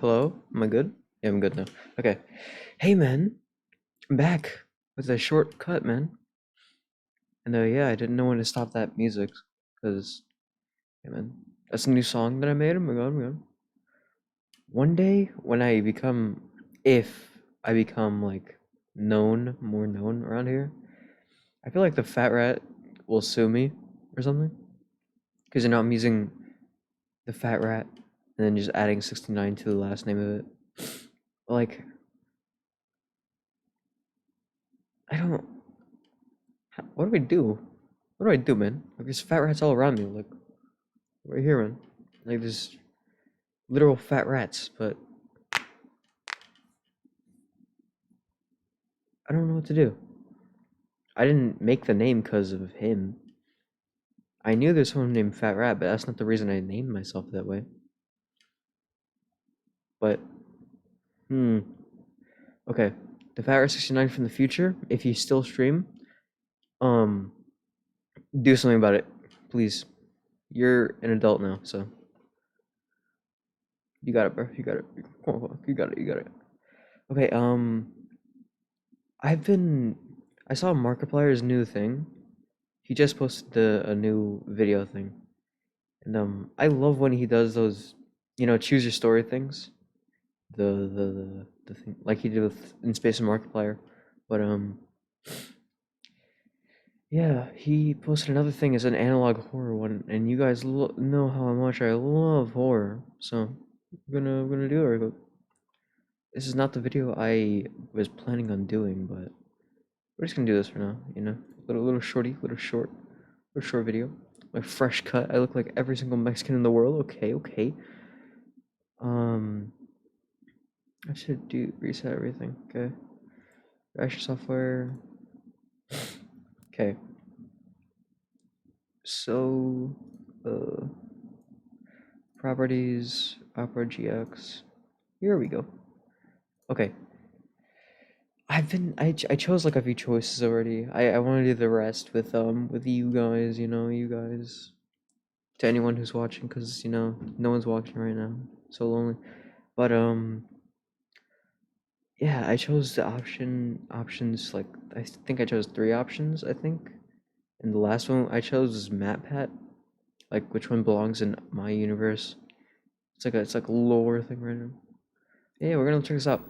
Hello? Am I good? Yeah, I'm good now. Okay. Hey, man. I'm back with a short cut, man. And yeah, I didn't know when to stop that music. Because, yeah, man. That's a new song that I made. Oh my god, oh my god. One day, when if I become, like, more known around here, I feel like the Fat Rat will sue me or something. Because, I'm using the Fat Rat and then just adding 69 to the last name of it. Like, I don't. What do I do? What do I do, man? Like, there's fat rats all around me, like, right here, man. Like, there's literal fat rats, but I don't know what to do. I didn't make the name because of him. I knew there's someone named Fat Rat, but that's not the reason I named myself that way. But, okay. The Fat Rat69 from the future, if you still stream, do something about it, please. You're an adult now, so. You got it, bro. You got it. Come on, you got it. You got it. Okay, I saw Markiplier's new thing. He just posted a new video thing. And I love when he does those, choose your story things. The thing like he did with In Space and Markiplier. But yeah, he posted another thing as an analog horror one, and you guys know how much I love horror. So I'm gonna do it. This is not the video I was planning on doing, but we're just gonna do this for now, little short video. My fresh cut. I look like every single Mexican in the world. Okay, okay. I should reset everything. Okay. Reaction software. Okay. So, properties, Opera GX. Here we go. Okay. I chose like a few choices already. I want to do the rest with you guys, you guys. To anyone who's watching, because no one's watching right now. So lonely. But yeah, I chose the options, like I think I chose 3 options, I think. And the last one I chose was MatPat, like which one belongs in my universe. It's like a lore thing right now. Yeah, we're gonna check this out.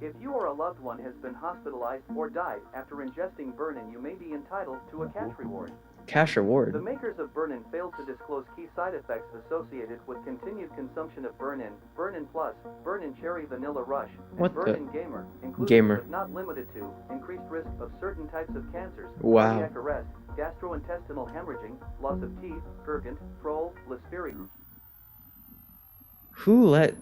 If you or a loved one has been hospitalized or died after ingesting burnin, you may be entitled to a cash reward. Cash reward? The makers of burnin failed to disclose key side effects associated with continued consumption of burnin, burnin plus, burnin cherry vanilla rush, and burnin gamer, including but not limited to increased risk of certain types of cancers, cardiac arrest, gastrointestinal hemorrhaging, loss of teeth, gurgant, troll, listeria. Who let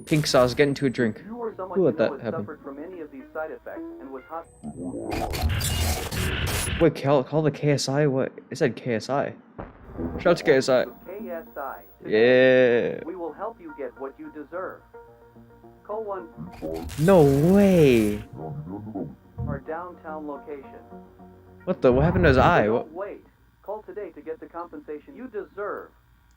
pink sauce get into a drink? Who let that happen? From any of these side effects and was Wait, call the KSI? What? It said KSI. Shout out to KSI. KSI. Yeah. We will help you get what you deserve. Call 1. No way. Our downtown location. What happened to his eye? Don't wait. Call today to get the compensation you deserve.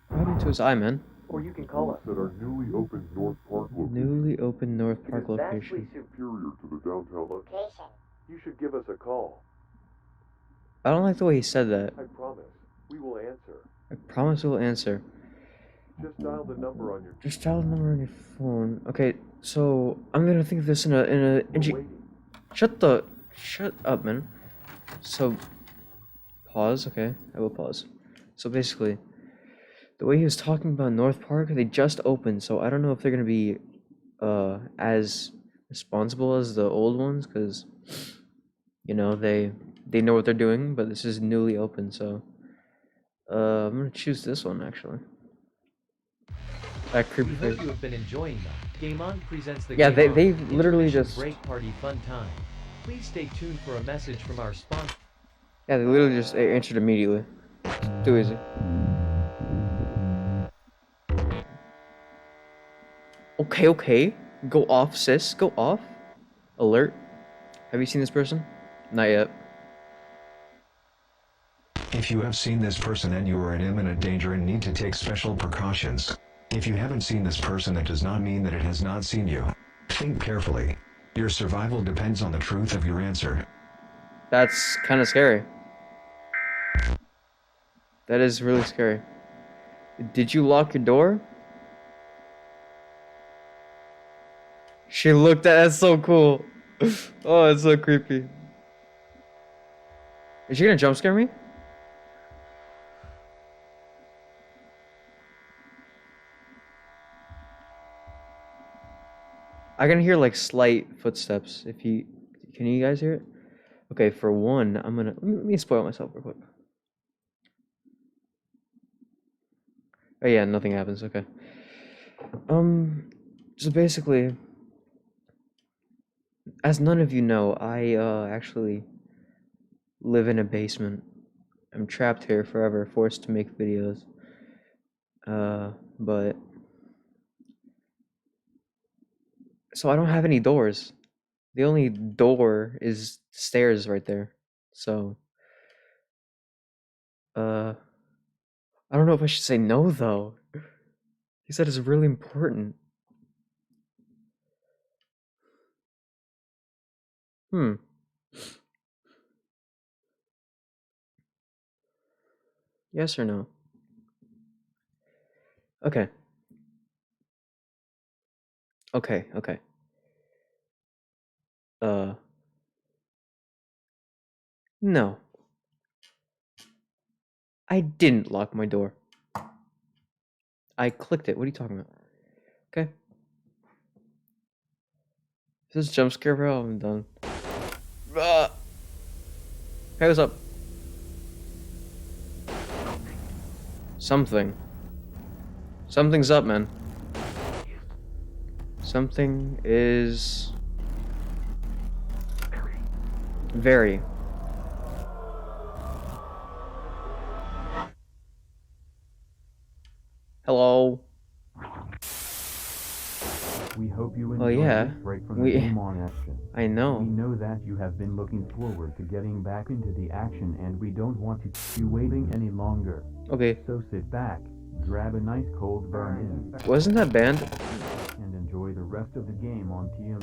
What happened to his eye, man? Or you can call us at our newly opened North Park location. Newly opened North Park location. Vastly superior to the downtown location. You should give us a call. I don't like the way he said that. I promise, we will answer. I promise we'll answer. Just dial the number on your. Just dial the number on your phone. Okay, so I'm gonna think of this in a. Shut up, man. So, pause. Okay, I will pause. So basically, the way he was talking about North Park, they just opened, so I don't know if they're gonna be as responsible as the old ones, because they know what they're doing, but this is newly open, so I'm gonna choose this one actually. That creepy face. You have been enjoying them. Game On presents the they literally just break party fun time. Please stay tuned for a message from our sponsor. Yeah, they literally just answered immediately. Too easy. Okay. Go off, sis. Go off. Alert. Have you seen this person? Not yet. If you have seen this person and you are in imminent danger and need to take special precautions, If you haven't seen this person, that does not mean that it has not seen you. Think carefully. Your survival depends on the truth of your answer. That's kind of scary. That is really scary. Did you lock your door? She looked at. That's so cool. Oh, it's so creepy. Is she gonna jump scare me? I can hear like slight footsteps. Can you guys hear it? Okay, for one, let me spoil myself real quick. Oh yeah, nothing happens. Okay. So basically, as none of you know, I actually live in a basement. I'm trapped here forever, forced to make videos. But so I don't have any doors. The only door is stairs right there. So I don't know if I should say no though. He said it's really important. Yes or no? Okay. Okay. No. I didn't lock my door. I clicked it. What are you talking about? Okay. Is this jump scare, bro? I'm done. Hey, what's up? Something's up, man. Something is very. Hello. We hope you Oh, enjoyed yeah. this break from the game on action. I know. We know that you have been looking forward to getting back into the action, and we don't want to keep you waiting any longer. Okay. So sit back, grab a nice cold burn in, Wasn't that banned? and enjoy the rest of the game on TM.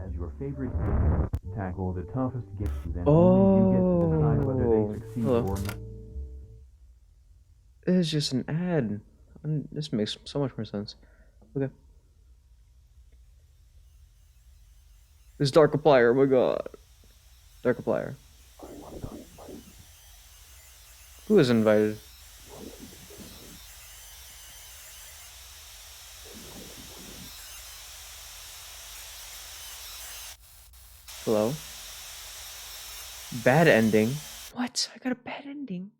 As your favorite game, tackle the toughest games, and only you get to decide whether they succeed Hello. or not. This is just an ad. This makes so much more sense. Okay. This Markiplier, oh my god. Markiplier. Who is invited? Hello? Bad ending? What? I got a bad ending.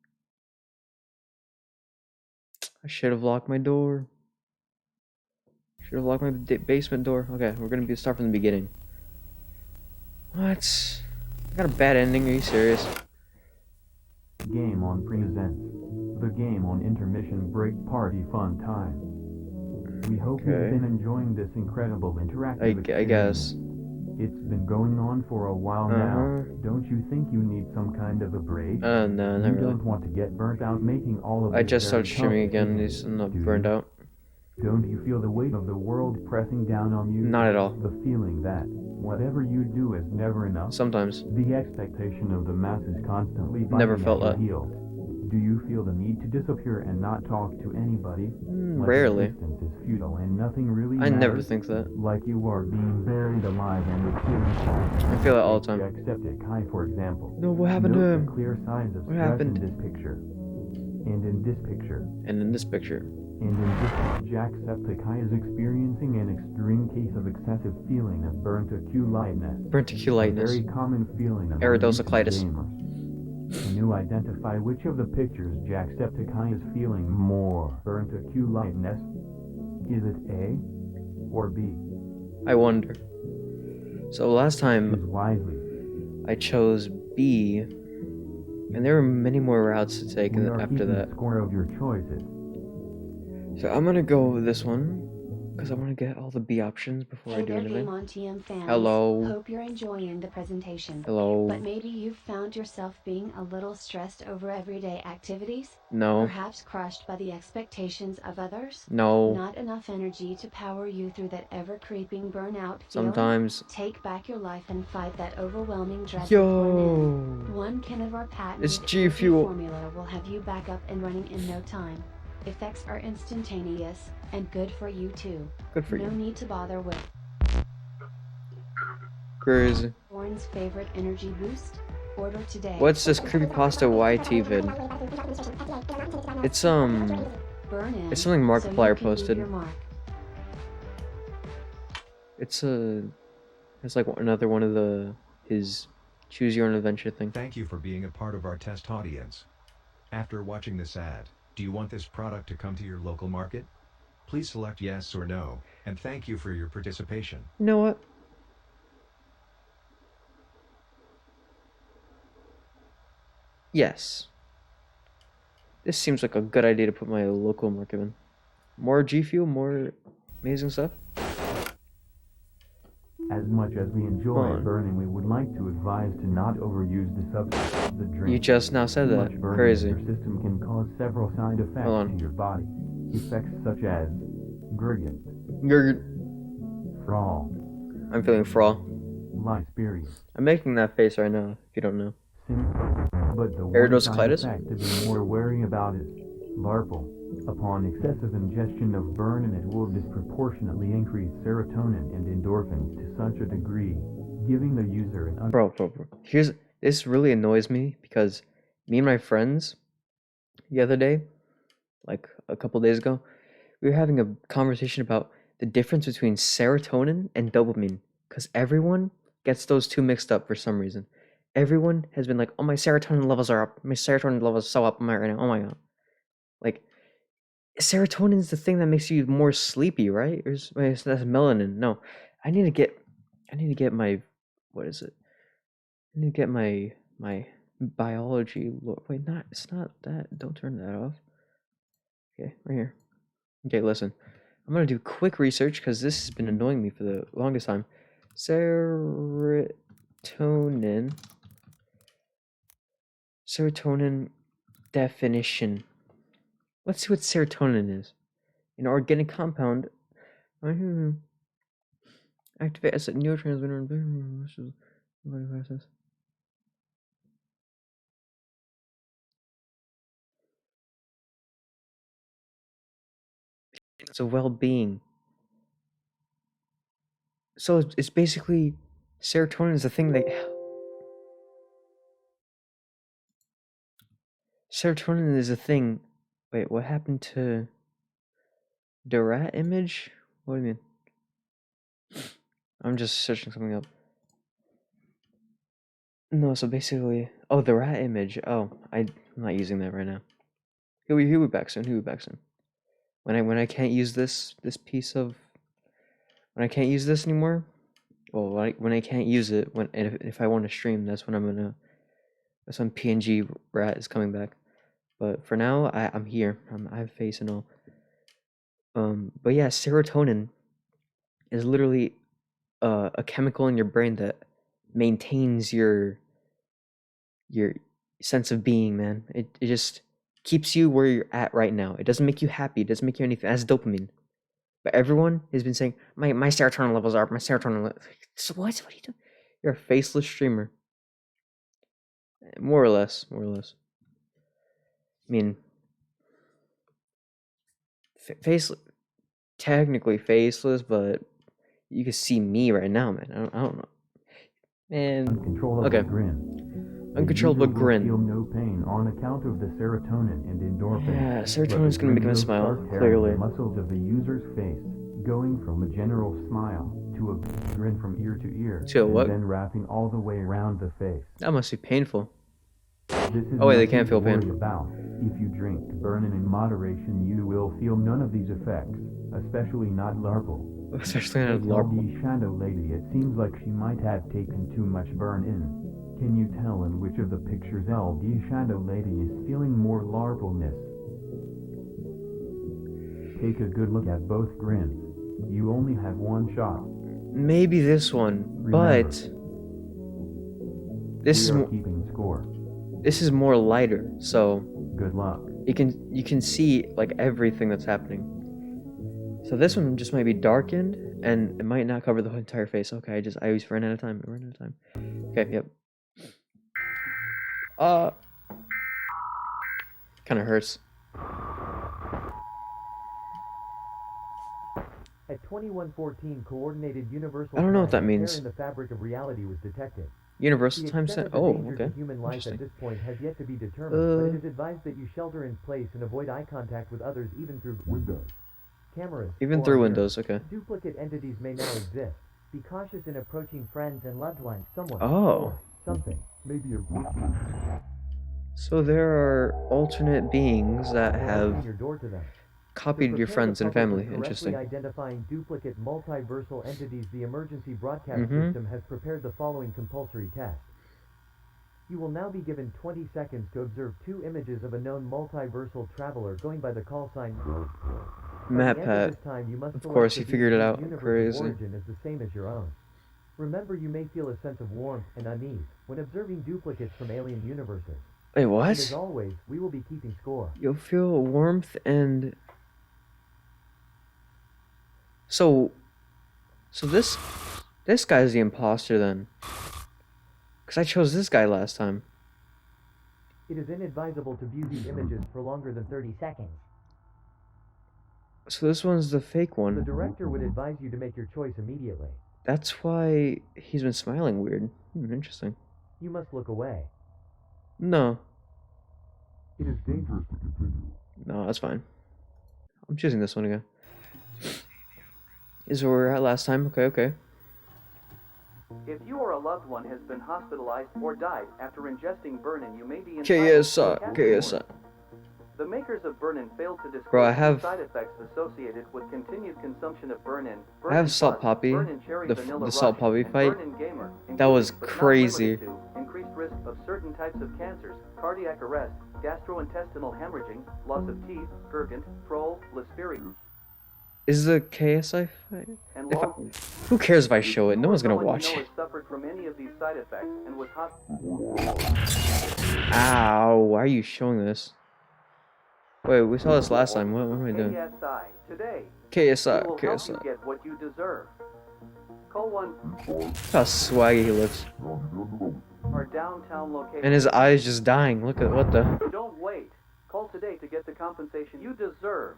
I should have locked my door. Should have locked my basement door. Okay, we're gonna start from the beginning. What? I got a bad ending. Are you serious? Game on presents the game on intermission break party fun time. We hope you've been enjoying this incredible interactive experience. I guess. It's been going on for a while now. Don't you think you need some kind of a break? No, not You really. don't want to get burnt out making all of I this just very started streaming tough again. decisions, I'm not do you? burned out. Don't you feel the weight of the world pressing down on you? Not at all. The feeling that whatever you do is never enough? Sometimes. The expectation of the masses constantly Never biting felt at that. your heels. Do you feel the need to disappear and not talk to anybody? Like Rarely. existence is futile and nothing really I never matters? think that. Like you are being buried alive and I feel that all the time. Jacksepticeye, for example. No, what happened to Note him? the clear signs of What stress happened? in this picture. And in this picture. And in this picture. And in this Jacksepticeye is experiencing an extreme case of excessive feeling of burnt-aculitis. Burnt-aculitis. A very common feeling of Iridocyclitis. gamers. Can you identify which of the pictures Jacksepticeye is feeling more burnt-aculitis? Is it A or B? I wonder. So last Choose time wisely. I chose B, and there were many more routes to take We are after keeping that. score of your choices. So I'm gonna go with this one, because I want to get all the B options before I Hey do there, anything. Game on TM fans. Hello. Hope you're enjoying the presentation. Hello. But maybe you've found yourself being a little stressed over everyday activities? No. Perhaps crushed by the expectations of others? No. Not enough energy to power you through that ever-creeping burnout feeling? Sometimes. Take back your life and fight that overwhelming dread with Yo. burn-in. One can of our patented It's G Fuel. formula will have you back up and running in no time. Effects are instantaneous, and good for you too. Good for no you. need to bother with Crazy. Warren's favorite energy boost. Order today. What's this creepypasta YT vid? It's Burn in, it's something so Markiplier you can leave posted. your mark. It's like another one of his choose your own adventure thing. Thank you for being a part of our test audience. After watching this ad, do you want this product to come to your local market? Please select yes or no, and thank you for your participation. You know what? Yes. This seems like a good idea to put my local market in. More G Fuel, more amazing stuff. As much as we enjoy burning, we would like to advise to not overuse the substance of the drink. You just now said Too that. much burning Crazy. in your system can cause several side effects to your body. Effects such as gurgit, frawl, I'm feeling frawl. lisperius, I'm making that face right now, if you don't know. But the one side Iridocyclitis? effect to be more wary about is LARPal. Upon excessive ingestion of burnin, it will disproportionately increase serotonin and endorphins to such a degree, giving the user an Bro. This really annoys me because me and my friends the other day, like a couple days ago, we were having a conversation about the difference between serotonin and dopamine, because everyone gets those two mixed up for some reason. Everyone has been like, oh, my serotonin levels are up. My serotonin levels are so up right now. Oh my god. Like, serotonin is the thing that makes you more sleepy, right? Or that's melanin. No. I need to get my, what is it? I need to get my biology. Wait, it's not that. Don't turn that off. Okay, right here. Okay, listen. I'm gonna do quick research because this has been annoying me for the longest time. Serotonin definition. Let's see what serotonin is. An organic compound. Activate as a neurotransmitter in body process. It's a well-being. So it's basically serotonin is the thing that serotonin is a thing. Wait, what happened to the rat image? What do you mean? I'm just searching something up. No, so basically, oh, the rat image. Oh, I'm not using that right now. He'll be back soon. He'll be back soon. When I can't use this piece of, when I can't use this anymore. Well, when I can't use it, if I want to stream, that's when that's when PNG rat is coming back. But for now, I'm here. I have face and all. But yeah, serotonin is literally a chemical in your brain that maintains your sense of being, man. It just keeps you where you're at right now. It doesn't make you happy. It doesn't make you anything. That's dopamine. But everyone has been saying my serotonin levels are up. My serotonin. So what? What are you doing? You're a faceless streamer. More or less. I mean, faceless. Technically faceless, but you can see me right now, man. I don't know. Man. Uncontrollable grin. Uncontrollable grin. Feel no pain on account of the serotonin and endorphins. Yeah, serotonin's gonna make him smile. Clearly. The muscles of the user's face, going from a general smile to a grin from ear to ear, what? and then wrapping all the way around the face. That must be painful. This is oh wait, they nothing can't feel to worry pain. About. If you drink burnin in moderation, you will feel none of these effects, especially not LARPal. Especially not LARPal. The shadow lady, it seems like she might have taken too much burn in. Can you tell in which of the pictures LD shadow lady is feeling more LARPalness? Take a good look at both grins. You only have one shot. Maybe this one, Remember, but this we is are keeping score. this is more lighter, so Good luck. you can see like everything that's happening. So this one just might be darkened, and it might not cover the entire face. Okay, I always ran out of time. Okay, yep. Kind of hurts. At 2114, coordinated universal I don't know what time, that a tear means. in the fabric of reality was detected. Universal The time extent set. of the Oh, danger to okay. human life Interesting. at this point has yet to be determined, but it is advised that you shelter in place and avoid eye contact with others even through Windows. cameras. Even or through on windows. mirrors. Okay. Duplicate entities may now exist. Be cautious in approaching friends and loved ones. Someone Oh. or something. Maybe a group. So there are alternate beings that or have opening your door to them. copied To your prepare friends the and public family. with correctly Interesting. identifying duplicate multiversal entities, the emergency broadcast Mhm. system has prepared the following compulsory test. You will now be given 20 seconds to observe 2 images of a known multiversal traveler going by the call sign. By the end of MatPat. this time, you must Of select course, the he figured it being out. whose universe of Crazy. origin is the same as your own. Remember, you may feel a sense of warmth and unease when observing duplicates from alien universes. Wait, And as what? always, we will be keeping score. You'll feel warmth and so this guy's the imposter then. Cause I chose this guy last time. It is inadvisable to view these images for longer than 30 seconds. So this one's the fake The one. director would advise you to make your choice immediately. That's why he's been smiling weird. Interesting. You must look away. No. It is dangerous to continue. No, that's fine. I'm choosing this one again. Is where we were at last time? Okay. If you or a loved one has been hospitalized or died after ingesting burnin, you may be entitled KSI, to a category. KSI. The makers of burnin failed to disclose Bro, I the have- side effects associated with continued consumption of burnin. I have Salt Plus, Poppy, Burnin Cherry the Vanilla Salt Rush, Poppy and fight. Burnin Gamer, That was including, but not crazy. limited to, increased risk of certain types of cancers, cardiac arrest, gastrointestinal hemorrhaging, loss of teeth, Gurgant, Troll, Listeria, Is the KSI fight? and If I- long. Who cares if I show it? No one's gonna Someone you watch know it. has suffered from any of these side effects and was Ow, why are you showing this? Wait, we saw this last time. What am I doing? KSI. Today, KSI, we will help you KSI. get what you deserve. Call one Look how swaggy he looks. our downtown location. And his eyes just dying. Look at what the... Don't wait. Call today to get the compensation you deserve.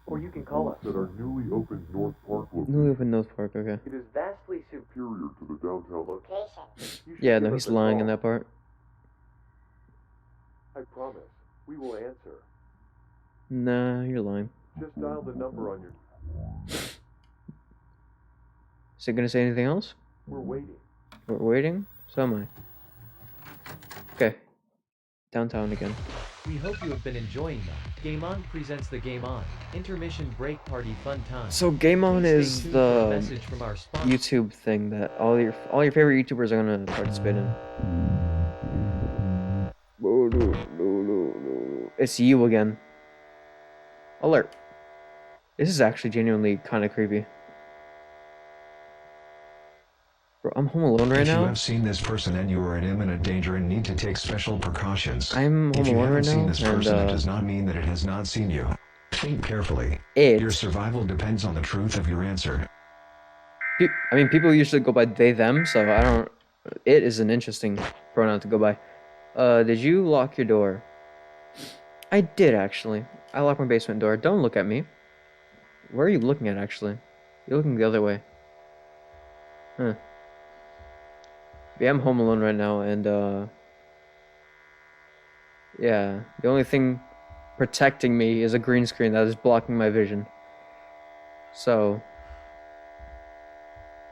Or you can call us. At our newly opened North Park Newly location. opened North Park, okay. It is vastly Superior to the downtown location. You should Yeah, give no, us he's a lying in call. that part. I promise. We will answer. Nah, you're lying. Just dial the number on your... Is it gonna say anything else? We're waiting. We're waiting? So am I. Okay. Downtown again. We hope you have been enjoying that. Game On presents the Game On Intermission Break Party Fun Time. So Game On Please is stay tuned for a the message from our sponsor. YouTube thing that all your favorite YouTubers are gonna participate in. No. It's you again. Alert. This is actually genuinely kind of creepy. Bro, I'm home alone right If you now. have seen this person and you are in imminent danger and need to take special precautions. I'm home If you alone haven't right seen now, this and person, it does not mean that it has not seen you. Think carefully. Your it. survival depends on the truth of your answer. I mean, people usually go by they them, so I don't. It is an interesting pronoun to go by. Did you lock your door? I did actually. I locked my basement door. Don't look at me. Where are you looking at actually? You're looking the other way. Huh. Yeah, I'm home alone right now, and yeah, the only thing protecting me is a green screen that is blocking my vision. So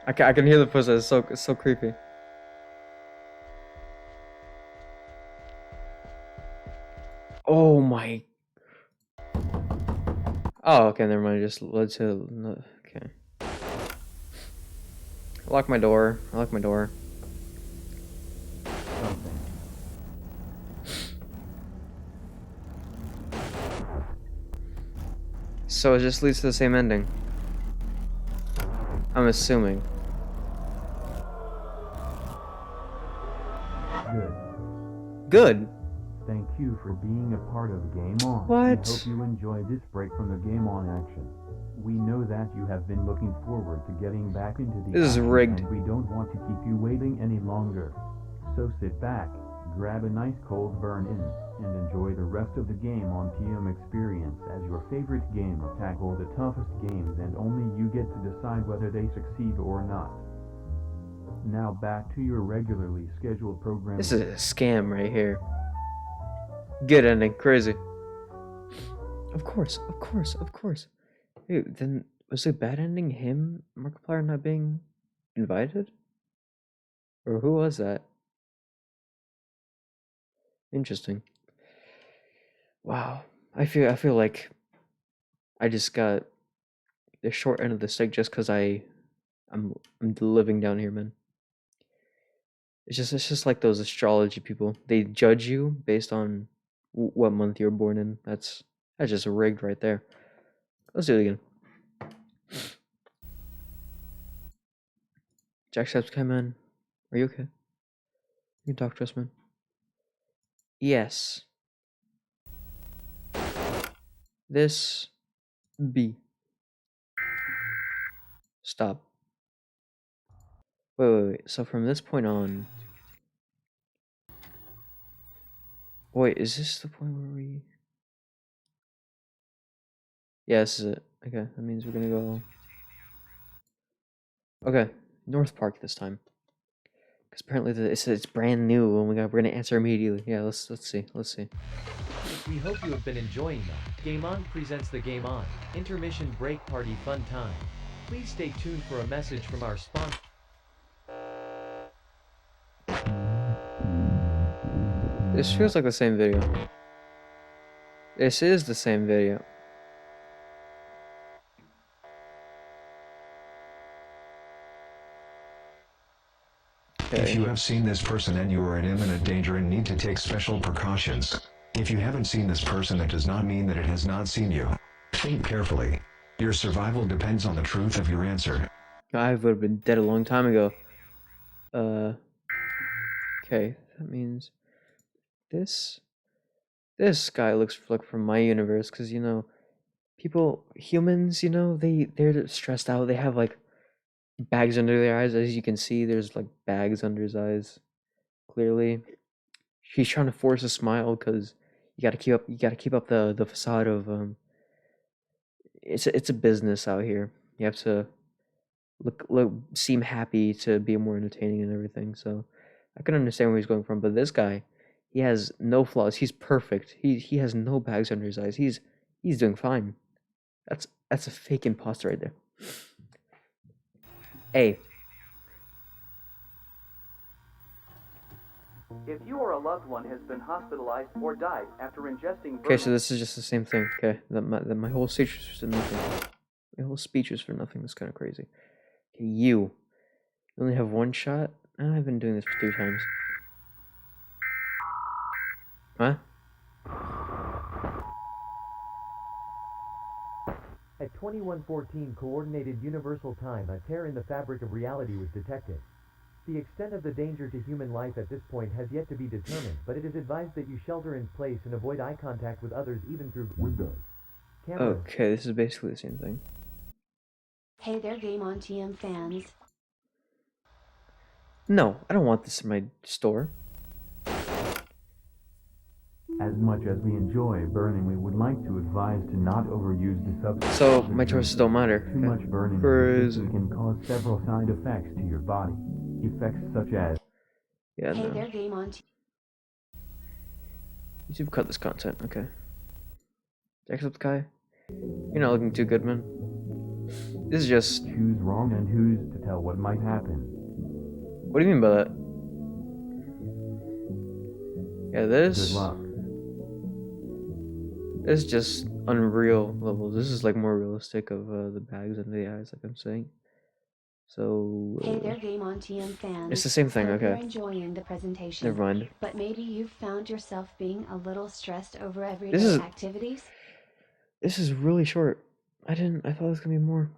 I can hear the footsteps. It's so creepy. Oh my. Oh, okay, never mind. Just led to. Okay. I lock my door. Something. So it just leads to the same ending. I'm assuming. Good. Good. Thank you for being a part of Game On. What? We hope you enjoy this break from the Game On action. We know that you have been looking forward to getting back into the This is action, rigged. and we don't want to keep you waiting any longer. So sit back, grab a nice cold burn-in, and enjoy the rest of the Game On TM experience as your favorite gamer tackle the toughest games, and only you get to decide whether they succeed or not. Now back to your regularly scheduled program. This is a scam right here. Good ending. Crazy. Of course. Dude, then was the bad ending him, Markiplier, not being invited? Or who was that? Interesting. Wow. I feel like I just got the short end of the stick just because I'm living down here, man. It's just like those astrology people. They judge you based on what month you're born in. That's just rigged right there. Let's do it again. Jacksepticeye, man. Are you okay? You can talk to us, man. Yes. This B. Stop. Wait. So from this point on. Wait, is this the point where we. Yeah, this is it. Okay, that means we're gonna go. Okay, North Park this time. Because apparently it's brand new and we're gonna answer immediately. Yeah, let's see. We hope you have been enjoying the Game On presents the Game On intermission break party fun time. Please stay tuned for a message from our sponsor. This feels like the same video. This is the same video. If you have seen this person and you are in imminent danger and need to take special precautions. If you haven't seen this person, that does not mean that it has not seen you. Think carefully. Your survival depends on the truth of your answer. I would have been dead a long time ago. Okay, that means this guy looks like from my universe, because you know, humans, you know, they're stressed out. They have like bags under their eyes, as you can see. There's like bags under his eyes. Clearly, he's trying to force a smile because you got to keep up the facade of It's a business out here. You have to seem happy to be more entertaining and everything. So I can understand where he's going from. But this guy, he has no flaws. He's perfect. He has no bags under his eyes. He's doing fine. That's a fake imposter right there. A. If you or a loved one has been hospitalized or died after ingesting Okay, so this is just the same thing. Okay, that my whole speech was for nothing. My whole speech was for nothing. That's kind of crazy. Okay, you only have one shot. I've been doing this for 3 times. Huh? At 21:14 Coordinated Universal Time, a tear in the fabric of reality was detected. The extent of the danger to human life at this point has yet to be determined, but it is advised that you shelter in place and avoid eye contact with others even through Windows. cameras. Okay, this is basically the same thing. Hey there, Game On TM fans. No, I don't want this in my store. As much as we enjoy burning, we would like to advise to not overuse the substance. So my choices don't matter. Too much burning Crazy. can cause several side effects to your body. Effects such as Yeah, Hey no. there, Game On YouTube cut this content. Okay. Jacksepticeye, you're not looking too good, man. This is just. choose wrong and who's to tell what might happen. What do you mean by that? Yeah, Good this luck. is just unreal levels. This is like more realistic of the bags under the eyes, like I'm saying. So. Hey there, Game On TM fans. It's the same thing, Hope you're okay. enjoying the presentation. Never mind. But maybe you've found yourself being a little stressed over This everyday is- activities? This is really short. I didn't. I thought it was gonna be more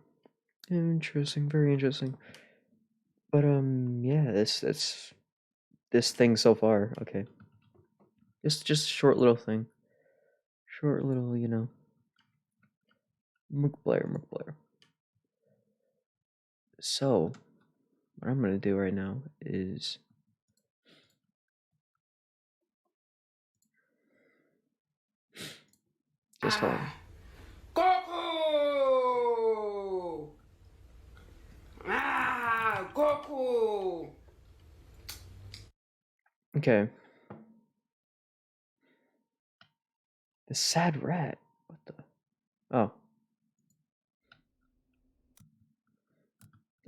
interesting, very interesting. But yeah, this thing so far. Okay, just short little thing, short little, you know. Markiplier. So, what I'm gonna do right now is just hold on. Goku! Goku! Okay. The sad rat. What the? Oh.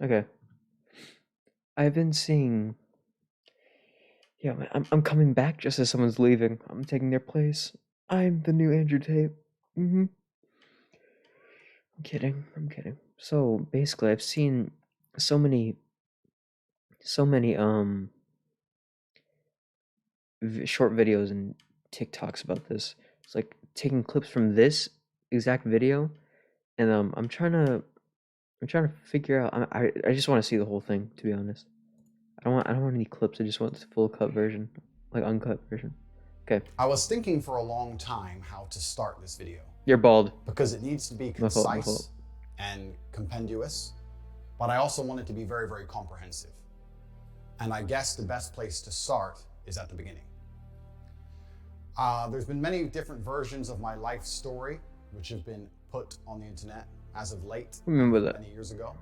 Okay. I've been seeing. Yeah, man, I'm coming back just as someone's leaving. I'm taking their place. I'm the new Andrew Tate. I'm kidding. So basically, I've seen so many short videos and TikToks about this. It's like taking clips from this exact video, and I'm trying to figure out. I just want to see the whole thing, to be honest. I don't want any clips. I just want the full cut version, like uncut version. Okay. I was thinking for a long time how to start this video. You're bald. Because it needs to be My fault. concise and compendious, but I also want it to be very, very comprehensive. And I guess the best place to start is at the beginning. There's been many different versions of my life story, which have been put on the internet as of late, Remember that. many years ago.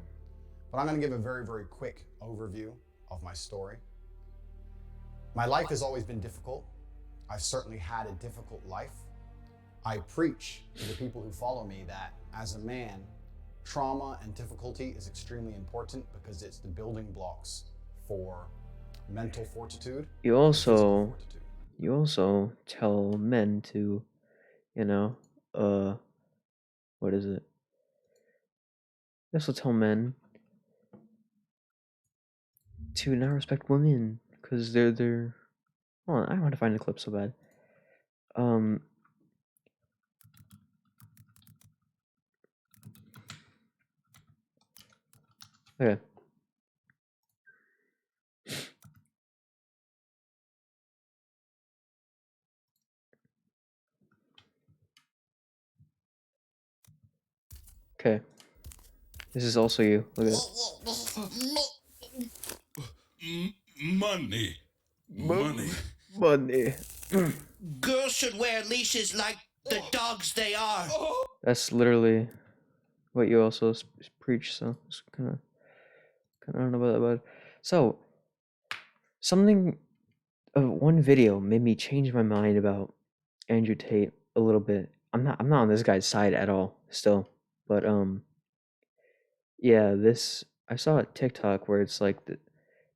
But I'm going to give a very, very quick overview of my story. My life has always been difficult. I've certainly had a difficult life. I preach to the people who follow me that as a man, trauma and difficulty is extremely important because it's the building blocks for mental fortitude. You also tell men to, you know, what is it? You also tell men to not respect women because they're. Hold on, I want to find the clip so bad. Okay. Okay. This is also you. Look at it. Money. Girls should wear leashes like the dogs they are. That's literally what you also preach, so it's kind of I don't know about that, but so one video made me change my mind about Andrew Tate a little bit. I'm not on this guy's side at all still, but yeah, I saw a TikTok where it's like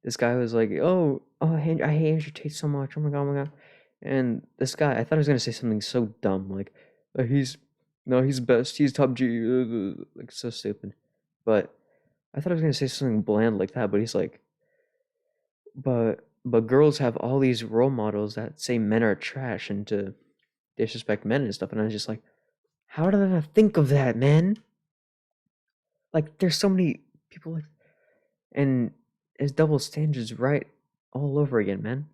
this guy was like, oh, I hate Andrew Tate so much. Oh my god. And this guy, I thought he was gonna say something so dumb, like, he's best, he's top G, like so stupid. But I thought I was gonna say something bland like that, but he's like, but girls have all these role models that say men are trash and to disrespect men and stuff, and I was just like, how did I not think of that, man? Like, there's so many people like, and his double standards right all over again, man.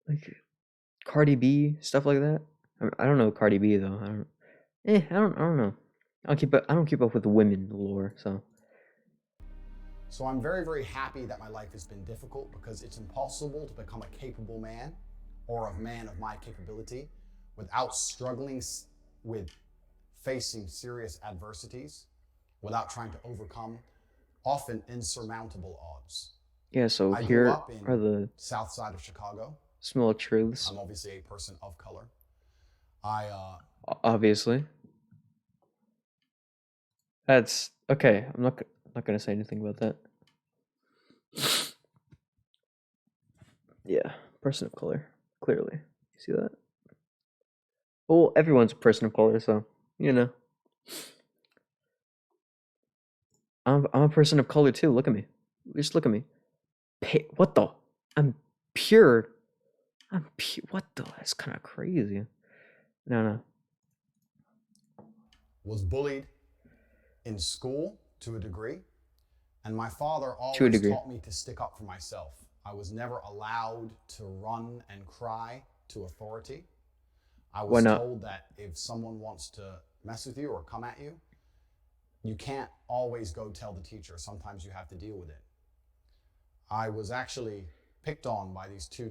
Like Cardi B, stuff like that. I don't know Cardi B though. I don't know. I don't keep up with the women lore, so. So I'm very, very happy that my life has been difficult because it's impossible to become a capable man or a man of my capability without struggling with facing serious adversities, without trying to overcome often insurmountable odds. Yeah, so I here grew up in are the south side of Chicago. Small truths. I'm obviously a person of color. Obviously. That's okay. I'm not gonna say anything about that. Yeah, person of color. Clearly, you see that? Well, everyone's a person of color, so you know. I'm a person of color too. Look at me. Just look at me. What the? I'm pure. What the? That's kind of crazy. No. Was bullied in school to a degree, and my father To a always degree. taught me to stick up for myself. I was never allowed to run and cry to authority. I Why was not? told that if someone wants to mess with you or come at you, you can't always go tell the teacher. Sometimes you have to deal with it. I was actually picked on by these two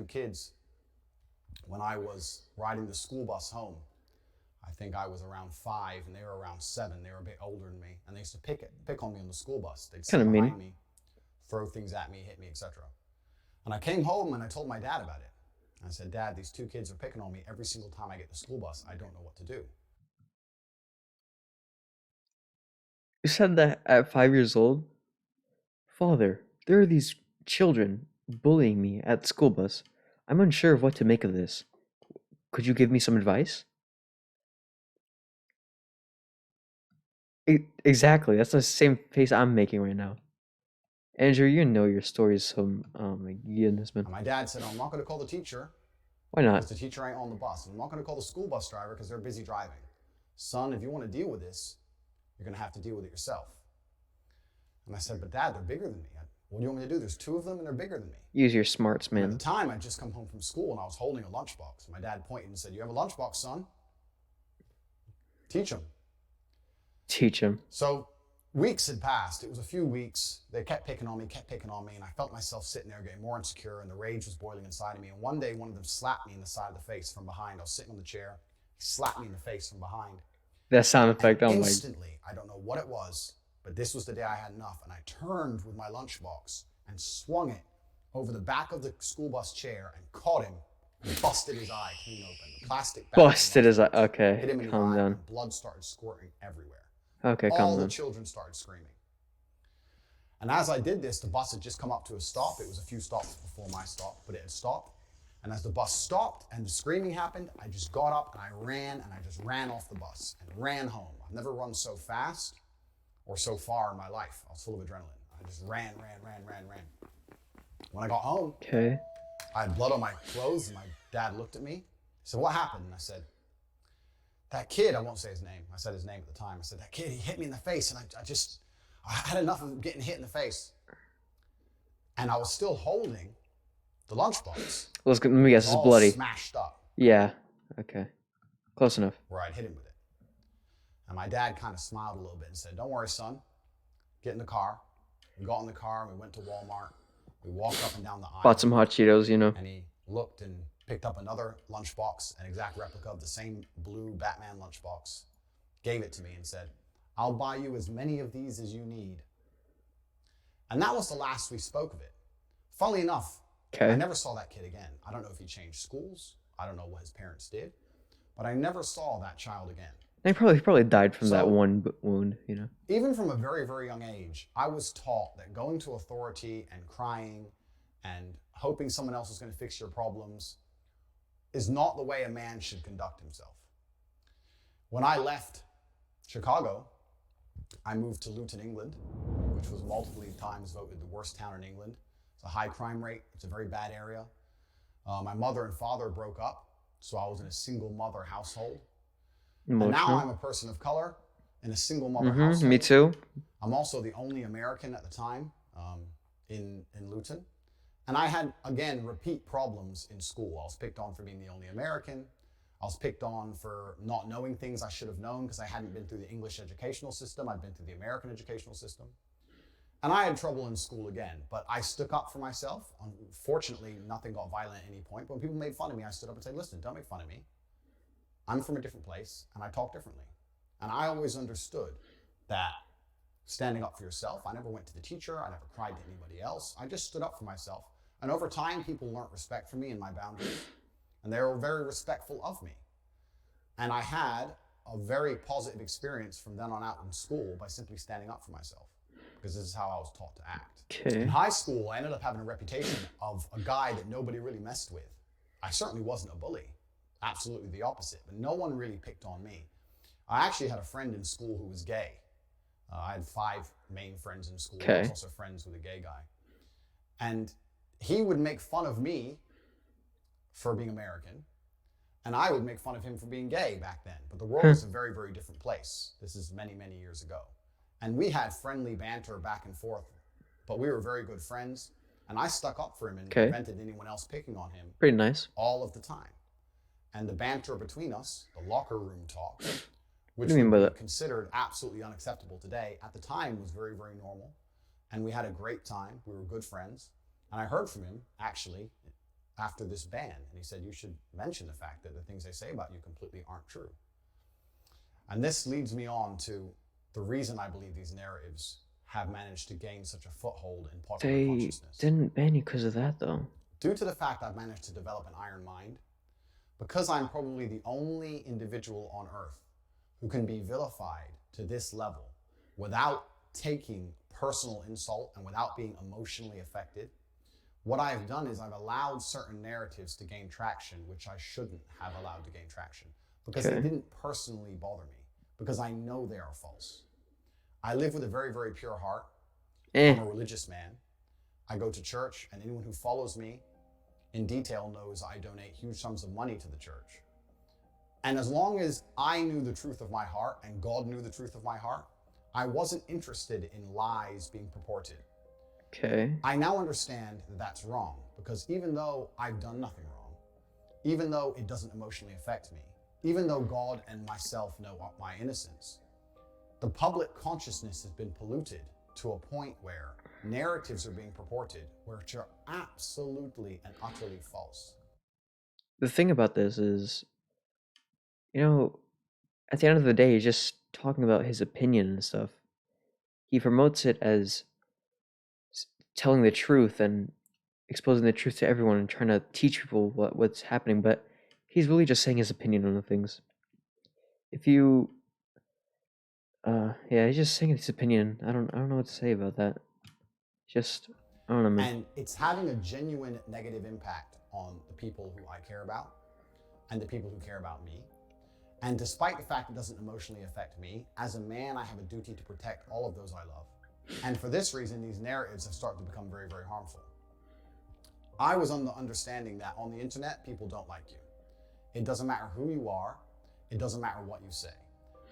kids when I was riding the school bus home. I think I was around 5 and they were around 7. They were a bit older than me, and they used to pick on me on the school bus. They'd sit Kinda behind mean. me, throw things at me, hit me, etc. And I came home and I told my dad about it. I said, Dad, these 2 kids are picking on me every single time I get the school bus. I don't know what to do. You said that at 5 years old? Father, there are these children bullying me at the school bus. I'm unsure of what to make of this. Could you give me some advice? Exactly. That's the same face I'm making right now. Andrew, you know your stories, so oh my goodness, man. And my dad said, I'm not going to call the teacher Why not? because the teacher ain't on the bus. I'm not going to call the school bus driver because they're busy driving. Son, if you want to deal with this, you're going to have to deal with it yourself. And I said, but Dad, they're bigger than me. What do you want me to do? There's 2 of them and they're bigger than me. Use your smarts, And at man. the time, I'd just come home from school and I was holding a lunchbox. My dad pointed and said, you have a lunchbox, son? Teach him. Teach him. So weeks had passed. It was a few weeks. They kept picking on me, and I felt myself sitting there getting more insecure, and the rage was boiling inside of me. And one day, one of them slapped me in the side of the face from behind. I was sitting on the chair. He slapped me in the face from behind. That sound effect, oh my. Instantly, I don't know what it was, but this was the day I had enough, and I turned with my lunchbox and swung it over the back of the school bus chair and caught him and busted his eye clean open. The plastic bag Busted his eye. hit Okay, him in the calm eye, down. and blood started squirting everywhere. Okay, All calm the down. children started screaming. And as I did this, the bus had just come up to a stop. It was a few stops before my stop, but it had stopped. And as the bus stopped and the screaming happened, I just got up and I just ran off the bus and ran home. I've never run so fast or so far in my life. I was full of adrenaline. I just ran. When I got home, Okay. I had blood on my clothes, and my dad looked at me. He said, what happened? And I said, that kid, I won't say his name. I said his name at the time. I said, that kid, he hit me in the face, and I had enough of getting hit in the face. And I was still holding the lunchbox. Let me guess, it's all bloody. Smashed up. Yeah. Okay. Close enough. Where I'd hit him with it. And my dad kind of smiled a little bit and said, don't worry, son. Get in the car. We got in the car and we went to Walmart. We walked up and down the aisle. Bought some hot Cheetos, you know. And he looked and picked up another lunchbox, an exact replica of the same blue Batman lunchbox, gave it to me and said, I'll buy you as many of these as you need. And that was the last we spoke of it. Funnily enough, I never saw that kid again. I don't know if he changed schools. I don't know what his parents did. But I never saw that child again. He probably died from that one wound, you know. Even from a very, very young age, I was taught that going to authority and crying and hoping someone else is going to fix your problems is not the way a man should conduct himself. When I left Chicago, I moved to Luton, England, which was multiple times voted the worst town in England. It's a high crime rate. It's a very bad area. My mother and father broke up, so I was in a single mother household. Emotional. And now I'm a person of color in a single mother household. Me too. I'm also the only American at the time in Luton. And I had, again, repeat problems in school. I was picked on for being the only American. I was picked on for not knowing things I should have known because I hadn't been through the English educational system. I'd been through the American educational system. And I had trouble in school again, but I stuck up for myself. Unfortunately, nothing got violent at any point. But when people made fun of me, I stood up and said, listen, don't make fun of me. I'm from a different place and I talk differently. And I always understood that standing up for yourself, I never went to the teacher, I never cried to anybody else. I just stood up for myself. And over time, people learned respect for me and my boundaries. And they were very respectful of me. And I had a very positive experience from then on out in school by simply standing up for myself, because this is how I was taught to act. Okay. In high school, I ended up having a reputation of a guy that nobody really messed with. I certainly wasn't a bully. Absolutely the opposite, but no one really picked on me. I actually had a friend in school who was gay. I had 5 main friends in school. I was also friends with a gay guy. And he would make fun of me for being American. And I would make fun of him for being gay back then. But the world was a very, very different place. This is many, many years ago. And we had friendly banter back and forth, but we were very good friends. And I stuck up for him and prevented anyone else picking on him. Pretty nice. All of the time. And the banter between us, the locker room talk, which would be considered absolutely unacceptable today, at the time was very, very normal. And we had a great time. We were good friends. And I heard from him, actually, after this ban. And he said, you should mention the fact that the things they say about you completely aren't true. And this leads me on to the reason I believe these narratives have managed to gain such a foothold in popular consciousness. They didn't ban you because of that, though. Due to the fact I've managed to develop an iron mind, because I'm probably the only individual on Earth who can be vilified to this level without taking personal insult and without being emotionally affected, what I've done is I've allowed certain narratives to gain traction, which I shouldn't have allowed to gain traction, because they didn't personally bother me, because I know they are false. I live with a very, very pure heart. I'm a religious man. I go to church, and anyone who follows me in detail knows I donate huge sums of money to the church. And as long as I knew the truth of my heart and God knew the truth of my heart, I wasn't interested in lies being purported. I now understand that that's wrong, because even though I've done nothing wrong, even though it doesn't emotionally affect me, even though God and myself know my innocence, the public consciousness has been polluted to a point where narratives are being purported which are absolutely and utterly false. The thing about this is, you know, at the end of the day, he's just talking about his opinion and stuff. He promotes it as telling the truth and exposing the truth to everyone and trying to teach people what's happening, but he's really just saying his opinion on the things. If you yeah, he's just saying his opinion. I don't know what to say about that. Just, I don't know, man. And it's having a genuine negative impact on the people who I care about and the people who care about me. And despite the fact it doesn't emotionally affect me, as a man, I have a duty to protect all of those I love. And for this reason, these narratives have started to become very, very harmful. I was on the understanding that on the internet, people don't like you. It doesn't matter who you are. It doesn't matter what you say.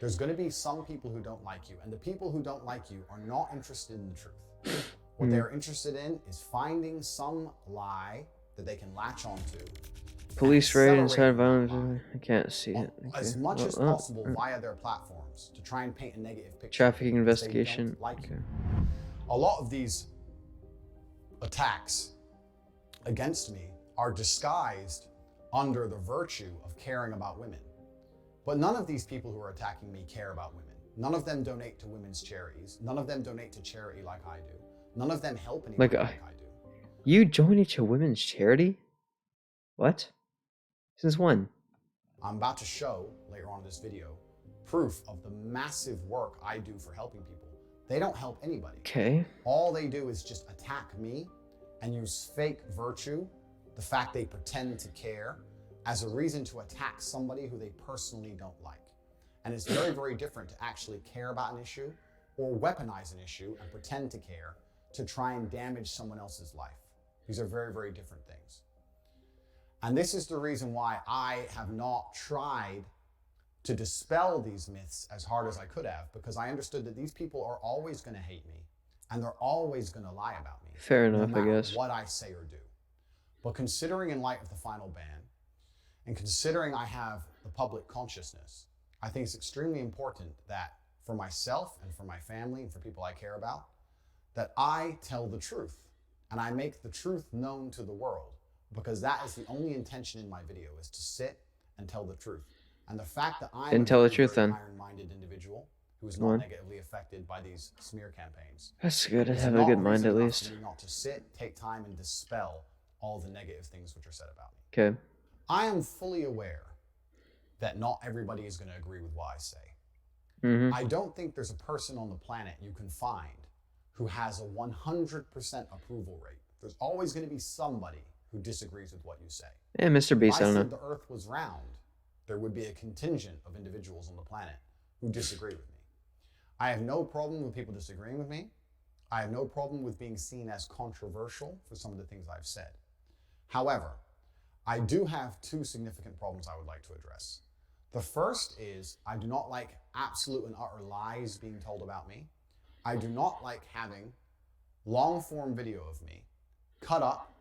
There's going to be some people who don't like you, and the people who don't like you are not interested in the truth. What they're interested in is finding some lie that they can latch onto. Police raid inside violence. I can't see it. As much as possible via their platforms to try and paint a negative picture. Trafficking investigation. A lot of these attacks against me are disguised under the virtue of caring about women. But none of these people who are attacking me care about women. None of them donate to women's charities. None of them donate to charity like I do. None of them help anyone like I do. You donate to women's charity? What? Since when? I'm about to show, later on in this video, proof of the massive work I do for helping people. They don't help anybody. All they do is just attack me and use fake virtue, the fact they pretend to care, as a reason to attack somebody who they personally don't like. And it's very, very different to actually care about an issue or weaponize an issue and pretend to care to try and damage someone else's life. These are very, very different things. And this is the reason why I have not tried to dispel these myths as hard as I could have, because I understood that these people are always going to hate me and they're always going to lie about me. Fair enough, no matter I guess. what I say or do. But considering in light of the final ban, and considering I have the public consciousness, I think it's extremely important that for myself and for my family and for people I care about, that I tell the truth and I make the truth known to the world, because that is the only intention in my video, is to sit and tell the truth. And the fact that I'm tell the truth then. iron-minded individual who is not negatively affected by these smear campaigns. That's good. I have a good mind at least. For me not to sit, take time, and dispel all the negative things which are said about me. I am fully aware that not everybody is going to agree with what I say. I don't think there's a person on the planet you can find who has a 100% approval rate. There's always going to be somebody who disagrees with what you say. Yeah, Mr. Beast, I don't know. If the Earth was round, there would be a contingent of individuals on the planet who disagree with me. I have no problem with people disagreeing with me. I have no problem with being seen as controversial for some of the things I've said. However, I do have two significant problems I would like to address. The first is I do not like absolute and utter lies being told about me. I do not like having long-form video of me, cut up,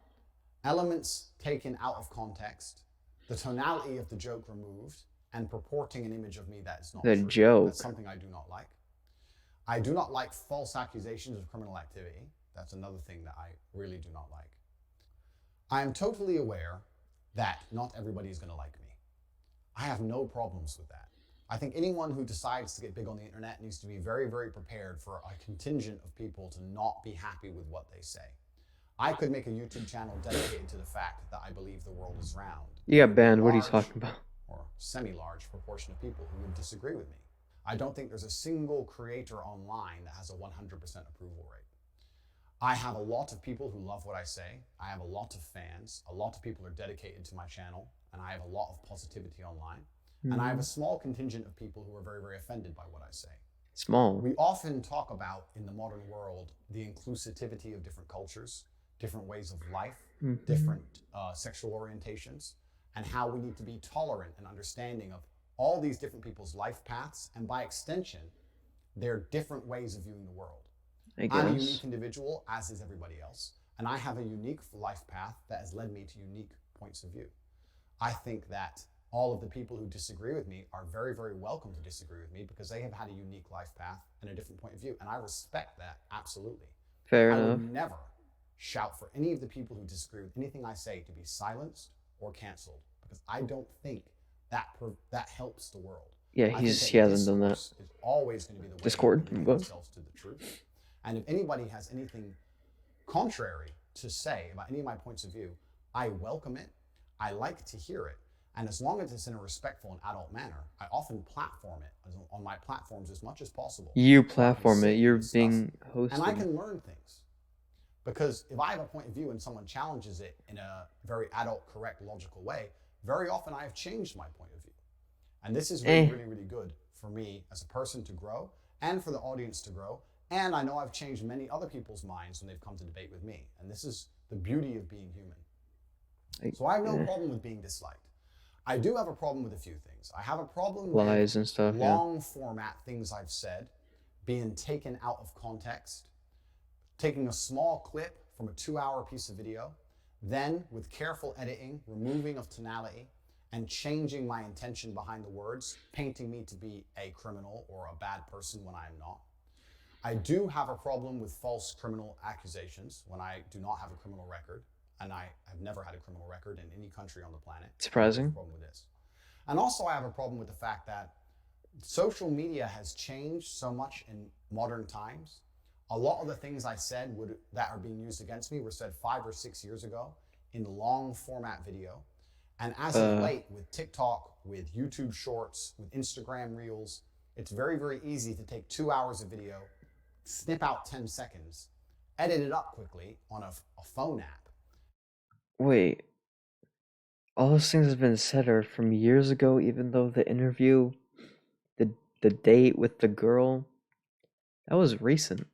elements taken out of context, the tonality of the joke removed, and purporting an image of me that is not The true. joke. That's something I do not like. I do not like false accusations of criminal activity. That's another thing that I really do not like. I am totally aware that not everybody is going to like me. I have no problems with that. I think anyone who decides to get big on the internet needs to be very, very prepared for a contingent of people to not be happy with what they say. I could make a YouTube channel dedicated to the fact that I believe the world is round. You got banned. What are you talking about? Or semi-large proportion of people who would disagree with me. I don't think there's a single creator online that has a 100% approval rate. I have a lot of people who love what I say. I have a lot of fans. A lot of people are dedicated to my channel, and I have a lot of positivity online. And I have a small contingent of people who are very, very offended by what I say. Small. We often talk about, in the modern world, the inclusivity of different cultures, different ways of life, different sexual orientations, and how we need to be tolerant and understanding of all these different people's life paths, and by extension, their different ways of viewing the world. I'm a unique individual, as is everybody else, and I have a unique life path that has led me to unique points of view. I think that all of the people who disagree with me are very, very welcome to disagree with me because they have had a unique life path and a different point of view, and I respect that absolutely. Fair I enough. would never shout for any of the people who disagree with anything I say to be silenced or canceled because I don't think that helps the world. Yeah, he hasn't done that. It's always going to be the way Discord. to bring themselves to the truth. And if anybody has anything contrary to say about any of my points of view, I welcome it. I like to hear it. And as long as it's in a respectful and adult manner, I often platform it on my platforms as much as possible. You platform it. You're being hosted. And I can learn things. Because if I have a point of view and someone challenges it in a very adult, correct, logical way, very often I have changed my point of view. And this is really, really, really good for me as a person to grow and for the audience to grow. And I know I've changed many other people's minds when they've come to debate with me. And this is the beauty of being human. So I have no problem with being disliked. I do have a problem with a few things. I have a problem lies with and stuff, long format things I've said being taken out of context, taking a small clip from a 2-hour piece of video, then with careful editing, removing of tonality, and changing my intention behind the words, painting me to be a criminal or a bad person when I am not. I do have a problem with false criminal accusations when I do not have a criminal record, and I have never had a criminal record in any country on the planet. Surprising. I have a problem with this. And also I have a problem with the fact that social media has changed so much in modern times. A lot of the things I said that are being used against me were said 5 or 6 years ago in long format video. And as of late, with TikTok, with YouTube Shorts, with Instagram Reels, it's very, very easy to take 2 hours of video, snip out 10 seconds, edit it up quickly on a phone app. Wait. All those things have been said are from years ago, even though the interview, the date with the girl, that was recent.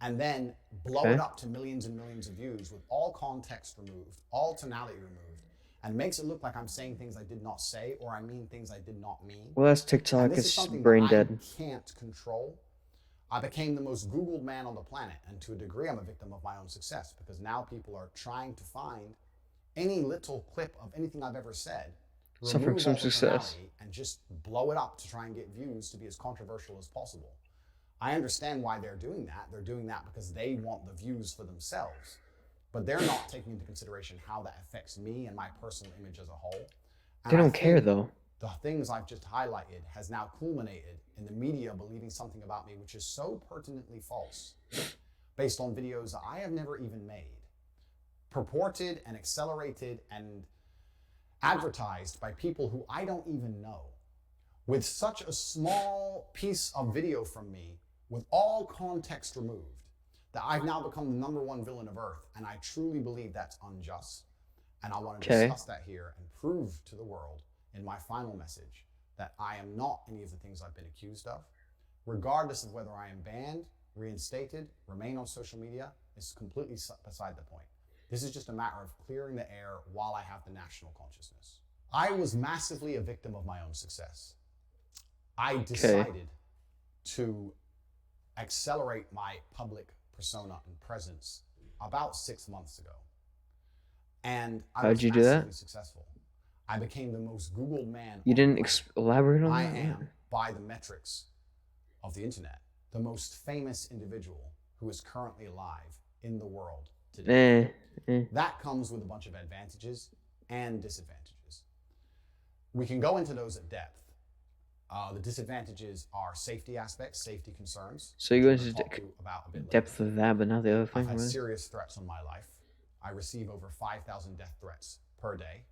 And then blow it up to millions and millions of views with all context removed, all tonality removed, and makes it look like I'm saying things I did not say or I mean things I did not mean. Well, that's TikTok. It's brain dead. I can't control. I became the most Googled man on the planet, and to a degree, I'm a victim of my own success because now people are trying to find any little clip of anything I've ever said, Suffering some success, and just blow it up to try and get views to be as controversial as possible. I understand why they're doing that. They're doing that because they want the views for themselves, but they're not taking into consideration how that affects me and my personal image as a whole. And they don't care though. The things I've just highlighted has now culminated in the media believing something about me which is so pertinently false, based on videos that I have never even made, purported and accelerated and advertised by people who I don't even know, with such a small piece of video from me, with all context removed, that I've now become the #1 villain of Earth, and I truly believe that's unjust. And I want to discuss that here and prove to the world in my final message that I am not any of the things I've been accused of, regardless of whether I am banned, reinstated, remain on social media, is completely beside the point. This is just a matter of clearing the air while I have the national consciousness. I was massively a victim of my own success. I decided to accelerate my public persona and presence about 6 months ago. And I was massively successful. I became the most Googled man. You didn't elaborate on that? I am, by the metrics of the internet, the most famous individual who is currently alive in the world today. That comes with a bunch of advantages and disadvantages. We can go into those at depth. The disadvantages are safety aspects, safety concerns. So you go into depth of that, but not the other thing. I've had serious threats on my life. I receive over 5,000 death threats per day.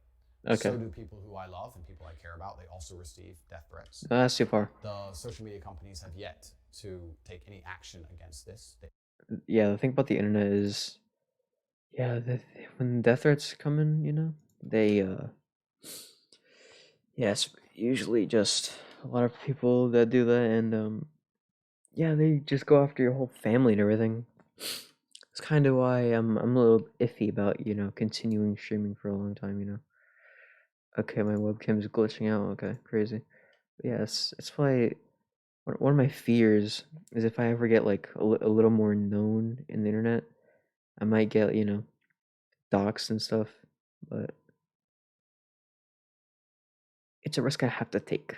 So do people who I love and people I care about. They also receive death threats. No, that's too far. The social media companies have yet to take any action against this. Yeah, the thing about the internet is, when death threats come in, you know, they, it's usually just a lot of people that do that, and, they just go after your whole family and everything. It's kind of why I'm a little iffy about, you know, continuing streaming for a long time, you know. Okay, my webcam's glitching out. Okay, crazy. But yeah, it's why one of my fears is if I ever get like a little more known in the internet, I might get, you know, doxxed and stuff. But it's a risk I have to take.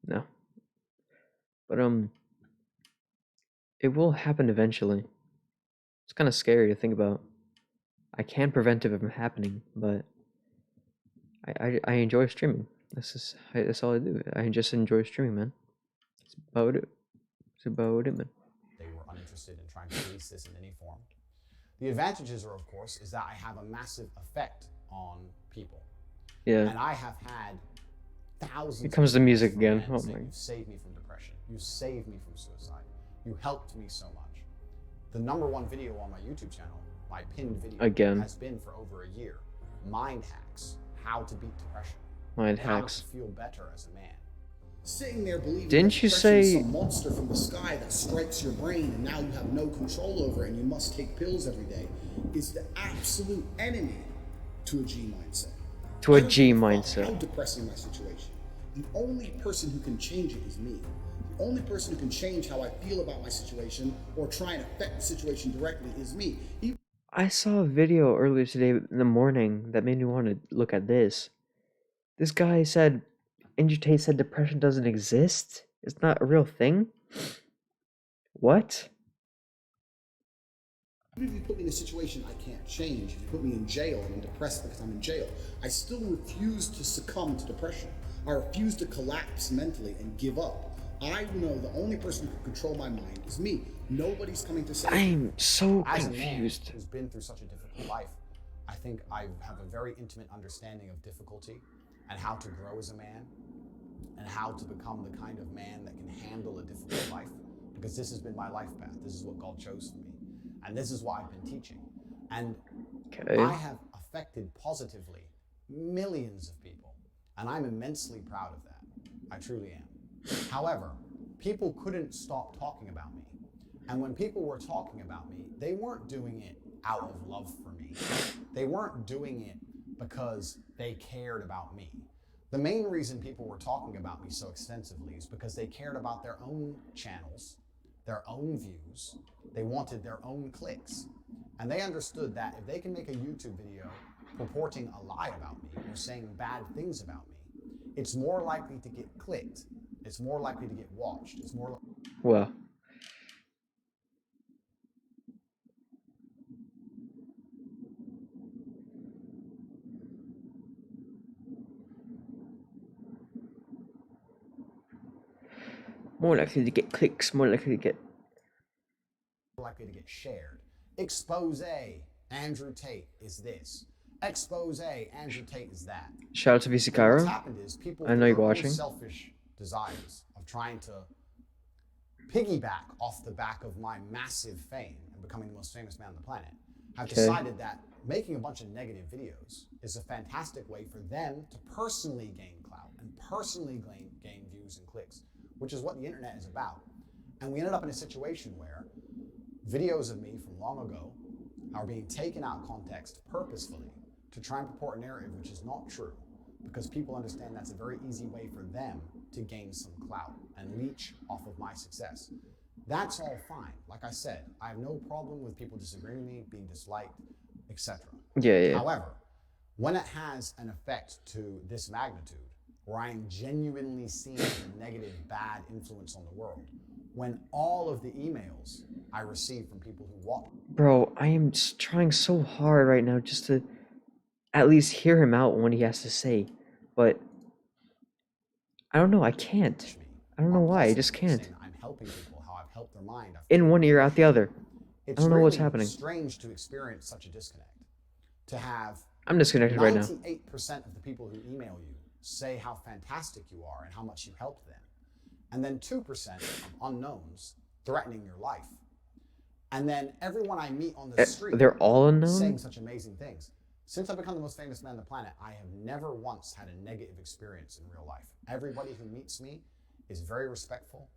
No. But it will happen eventually. It's kind of scary to think about. I can prevent it from happening, but I enjoy streaming. That's all I do. I just enjoy streaming, man. It's about it. It's about it, man. They were uninterested in trying to release this in any form. The advantages are, of course, is that I have a massive effect on people. Yeah. And I have had thousands. Here comes the music again. Oh my. You saved me from depression. You saved me from suicide. You helped me so much. The #1 video on my YouTube channel, my pinned video, has been for over a year. Mind hacks. How to beat depression. Mind hacks. How to feel better as a man. Sitting there believing Didn't you say some monster from the sky that strikes your brain and now you have no control over it and you must take pills every day is the absolute enemy to a G mindset. To a G mindset. How depressing my situation. The only person who can change it is me. The only person who can change how I feel about my situation or try and affect the situation directly is me. I saw a video earlier today in the morning that made me want to look at this. This guy said, Tate said depression doesn't exist? It's not a real thing? What? Even if you put me in a situation I can't change, if you put me in jail and I'm depressed because I'm in jail, I still refuse to succumb to depression. I refuse to collapse mentally and give up. I know the only person who can control my mind is me. Nobody's coming to save me. I'm so As confused. A man who's been through such a difficult life, I think I have a very intimate understanding of difficulty and how to grow as a man and how to become the kind of man that can handle a difficult life, because this has been my life path. This is what God chose for me. And this is why I've been teaching. And I have affected positively millions of people. And I'm immensely proud of that. I truly am. However, people couldn't stop talking about me. And when people were talking about me, they weren't doing it out of love for me. They weren't doing it because they cared about me. The main reason people were talking about me so extensively is because they cared about their own channels, their own views. They wanted their own clicks. And they understood that if they can make a YouTube video purporting a lie about me or saying bad things about me, it's more likely to get clicked. It's more likely to get watched. It's more well. More likely to get clicks, more likely to get shared. Expose Andrew Tate is this. Expose Andrew Tate is that. Shout out to VC Cairo. What's happened is people I know you're watching. Selfish desires of trying to piggyback off the back of my massive fame and becoming the most famous man on the planet have decided that making a bunch of negative videos is a fantastic way for them to personally gain clout and personally gain views and clicks, which is what the internet is about. And we ended up in a situation where videos of me from long ago are being taken out of context purposefully to try and purport a narrative which is not true, because people understand that's a very easy way for them to gain some clout and leech off of my success. That's all fine. Like I said, I have no problem with people disagreeing with me, being disliked, etc. Yeah. However, when it has an effect to this magnitude, where I am genuinely seeing a negative, bad influence on the world, when all of the emails I receive from people who watch... Bro, I am trying so hard right now just to at least hear him out on what he has to say, but I don't know, I can't. I don't know why, I just can't. I'm helping people, how I've helped their mind. In one ear, out the other. I don't know what's happening. It's strange to experience such a disconnect. To have I'm disconnected right now. 98% of the people who email you say how fantastic you are and how much you helped them. And then 2% of unknowns threatening your life. And then everyone I meet on the street, they're all unknown, saying such amazing things. Since I've become the most famous man on the planet, I have never once had a negative experience in real life. Everybody who meets me is very respectful,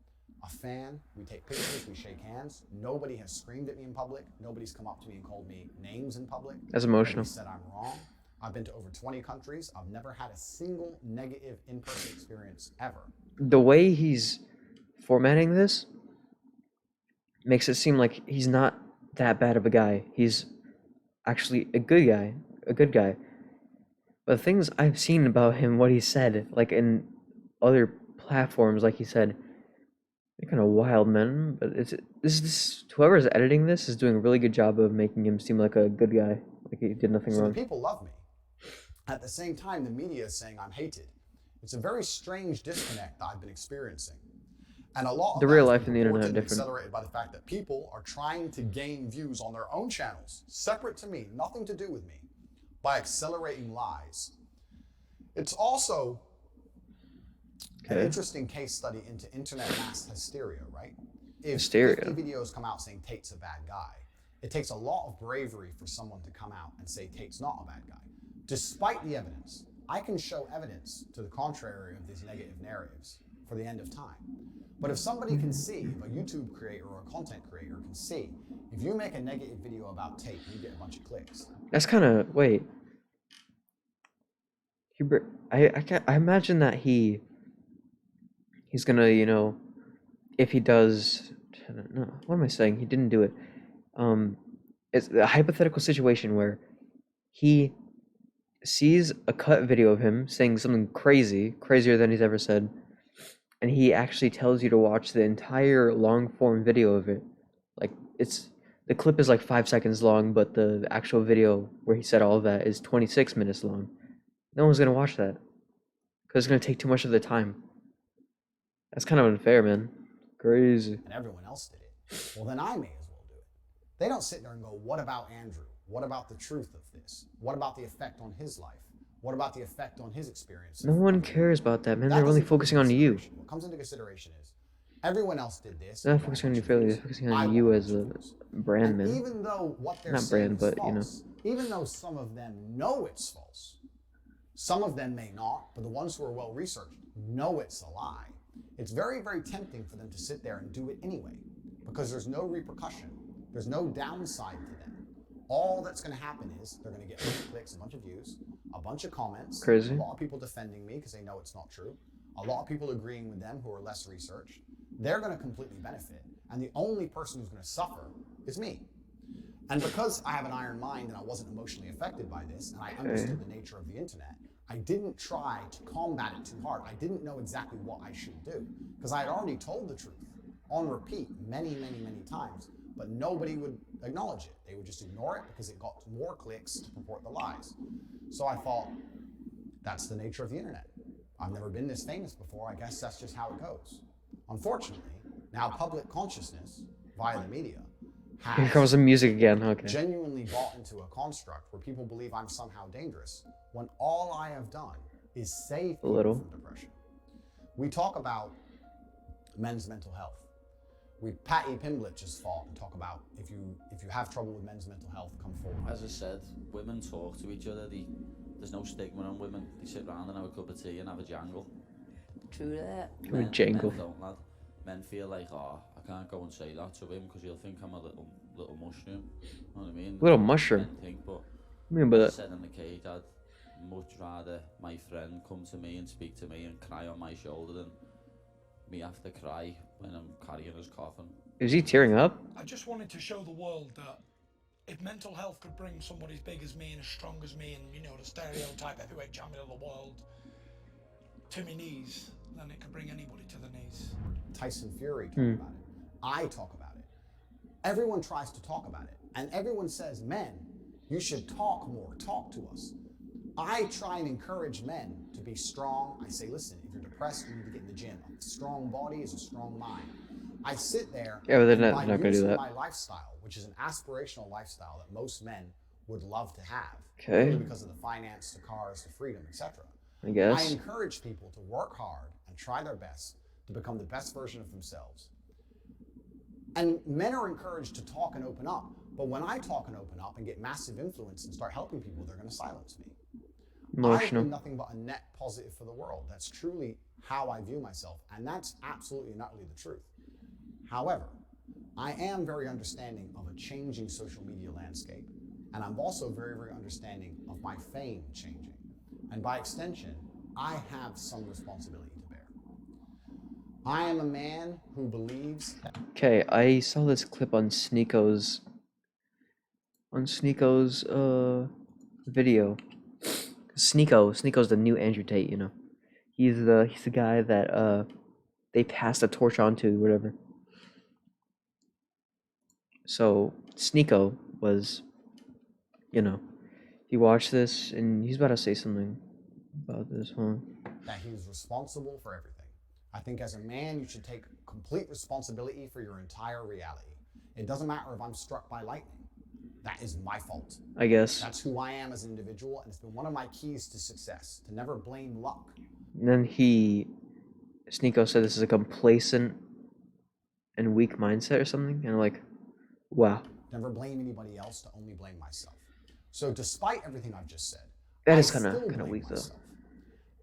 a fan. We take pictures, we shake hands. Nobody has screamed at me in public. Nobody's come up to me and called me names in public. That's emotional. Nobody said I'm wrong. I've been to over 20 countries. I've never had a single negative in-person experience ever. The way he's formatting this makes it seem like he's not that bad of a guy. He's actually a good guy. But the things I've seen about him, what he said, like in other platforms, like he said, they're kind of wild, man. But this whoever's editing this is doing a really good job of making him seem like a good guy, like he did nothing wrong. The people love me. At the same time, the media is saying I'm hated. It's a very strange disconnect that I've been experiencing. And a lot of the real life and the internet are different. Accelerated by the fact that people are trying to gain views on their own channels, separate to me, nothing to do with me, by accelerating lies. It's also an interesting case study into internet mass hysteria, right? If 50 videos come out saying Tate's a bad guy, it takes a lot of bravery for someone to come out and say Tate's not a bad guy. Despite the evidence, I can show evidence to the contrary of these negative narratives for the end of time. But if somebody can see, if a YouTube creator or a content creator can see, if you make a negative video about Tate, you get a bunch of clicks. That's kind of, wait. I imagine that he's gonna, you know, if he does, no, what am I saying? He didn't do it. It's a hypothetical situation where he sees a cut video of him saying something crazier than he's ever said, and he actually tells you to watch the entire long form video of it. Like, the clip is like 5 seconds long, but the actual video where he said all of that is 26 minutes long. No one's gonna watch that because it's gonna take too much of the time. That's kind of unfair, man. Crazy. And everyone else did it. Well, then I may as well do it. They don't sit there and go, what about Andrew? What about the truth of this? What about the effect on his life? What about the effect on his experience? No one cares about that, man. They're only focusing on you. What comes into consideration is everyone else did this. They're not focusing on your failure. They're focusing on you as a brand, man. Even though what they're not brand, but false, you know, even though some of them know it's false, some of them may not, but the ones who are well researched know it's a lie. It's very, very tempting for them to sit there and do it anyway, because there's no repercussion. There's no downside to them. All that's going to happen is they're going to get a bunch of clicks, a bunch of views, a bunch of comments, Crazy. A lot of people defending me because they know it's not true, a lot of people agreeing with them who are less researched. They're going to completely benefit, and the only person who's going to suffer is me. And because I have an iron mind and I wasn't emotionally affected by this, and I understood the nature of the internet, I didn't try to combat it too hard. I didn't know exactly what I should do, because I had already told the truth on repeat many, many, many times, but nobody would acknowledge it. They would just ignore it because it got more clicks to purport the lies. So I thought, that's the nature of the internet. I've never been this famous before. I guess that's just how it goes. Unfortunately, now public consciousness via the media Here comes the music again. Okay. Genuinely bought into a construct where people believe I'm somehow dangerous, when all I have done is save people from depression. We talk about men's mental health. Tate Pimblett just fought and talk about if you have trouble with men's mental health, come forward. As I said, women talk to each other. There's no stigma on women. They sit around and have a cup of tea and have a jangle. True that. Jangle. Men don't, lad. Men feel like, oh, I can't go and say that to him because he'll think I'm a little little mushroom. You know what I mean? Little mushroom? Think, but I mean, but... I said in the cage, I'd much rather my friend come to me and speak to me and cry on my shoulder than me have to cry when I'm carrying his coffin. Is he tearing up? I just wanted to show the world that if mental health could bring somebody as big as me and as strong as me and, you know, the stereotype heavyweight champion of the world to my knees, then it could bring anybody to the knees. Tyson Fury talk about it. I talk about it. Everyone tries to talk about it. And everyone says, men, you should talk more, talk to us. I try and encourage men to be strong. I say, listen, if you're depressed, you need to get in the gym. A strong body is a strong mind. I sit there, yeah, but they're and not going to do that. My lifestyle, which is an aspirational lifestyle that most men would love to have, okay, because of the finance, the cars, the freedom, etc. I guess. I encourage people to work hard and try their best to become the best version of themselves. And men are encouraged to talk and open up, but when I talk and open up and get massive influence and start helping people, they're going to silence me. I've been nothing but a net positive for the world. That's truly how I view myself, and that's absolutely and utterly the truth. However, I am very understanding of a changing social media landscape, and I'm also very, very understanding of my fame changing. And by extension, I have some responsibility to bear. I am a man who believes... Okay, I saw this clip on Sneeko's video. Sneeko's the new Andrew Tate, you know. He's the guy that they passed the torch on to, whatever. So Sneeko was, you know, he watched this and he's about to say something about this one. That he's responsible for everything. I think as a man, you should take complete responsibility for your entire reality. It doesn't matter if I'm struck by lightning. That is my fault. I guess. That's who I am as an individual, and it's been one of my keys to success, to never blame luck. And then Sneeko said this is a complacent and weak mindset or something, and I'm like, wow. Never blame anybody else, to only blame myself. So despite everything I've just said, that is kind of weak though.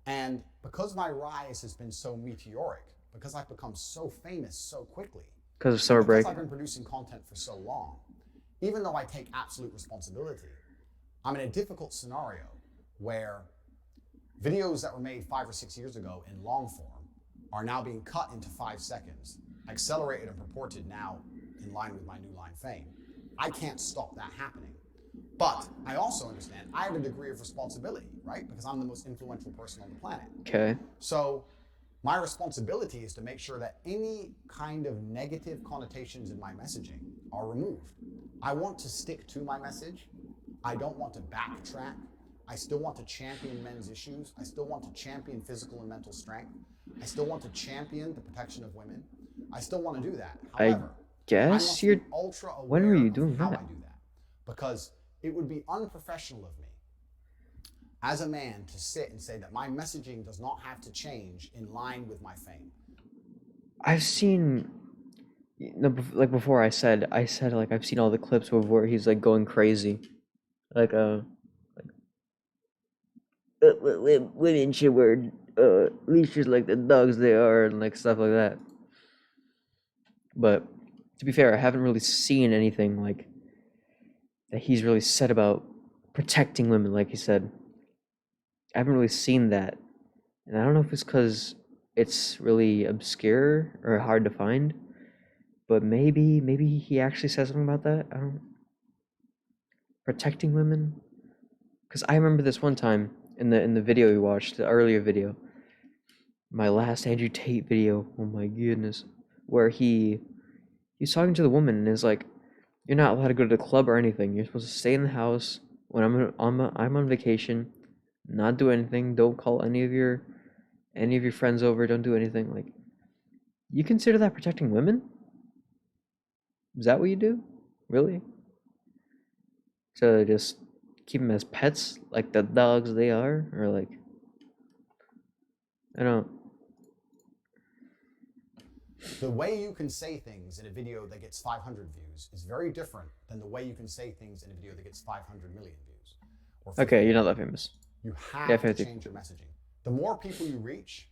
And because my rise has been so meteoric, because I've become so famous so quickly, because of summer break, because I've been producing content for so long, even though I take absolute responsibility, I'm in a difficult scenario where videos that were made 5 or 6 years ago in long form are now being cut into 5 seconds, accelerated and purported now in line with my new line fame. I can't stop that happening. But I also understand I have a degree of responsibility, right? Because I'm the most influential person on the planet. Okay. So my responsibility is to make sure that any kind of negative connotations in my messaging are removed. I want to stick to my message. I don't want to backtrack. I still want to champion men's issues. I still want to champion physical and mental strength. I still want to champion the protection of women. I still want to do that. However, guess you're ultra aware when were you doing how that? I do that, because it would be unprofessional of me as a man to sit and say that my messaging does not have to change in line with my fame. I've seen, like before I said like I've seen all the clips where he's like going crazy, like women should wear leashes like the dogs they are and like stuff like that. But to be fair, I haven't really seen anything like that he's really said about protecting women, like he said. I haven't really seen that, and I don't know if it's because it's really obscure or hard to find, but maybe he actually says something about that. I don't protecting women, because I remember this one time in the video we watched, the earlier video, my last Andrew Tate video. Oh my goodness, where he's talking to the woman and is like, "You're not allowed to go to the club or anything. You're supposed to stay in the house when I'm on vacation, not do anything. Don't call any of your friends over. Don't do anything." Like, you consider that protecting women? Is that what you do? Really? So just keep them as pets, like the dogs they are, or like, I don't. The way you can say things in a video that gets 500 views is very different than the way you can say things in a video that gets 500 million views. Or Okay, you're not that famous. You have Yeah, to 50. change your messaging. The more people you reach,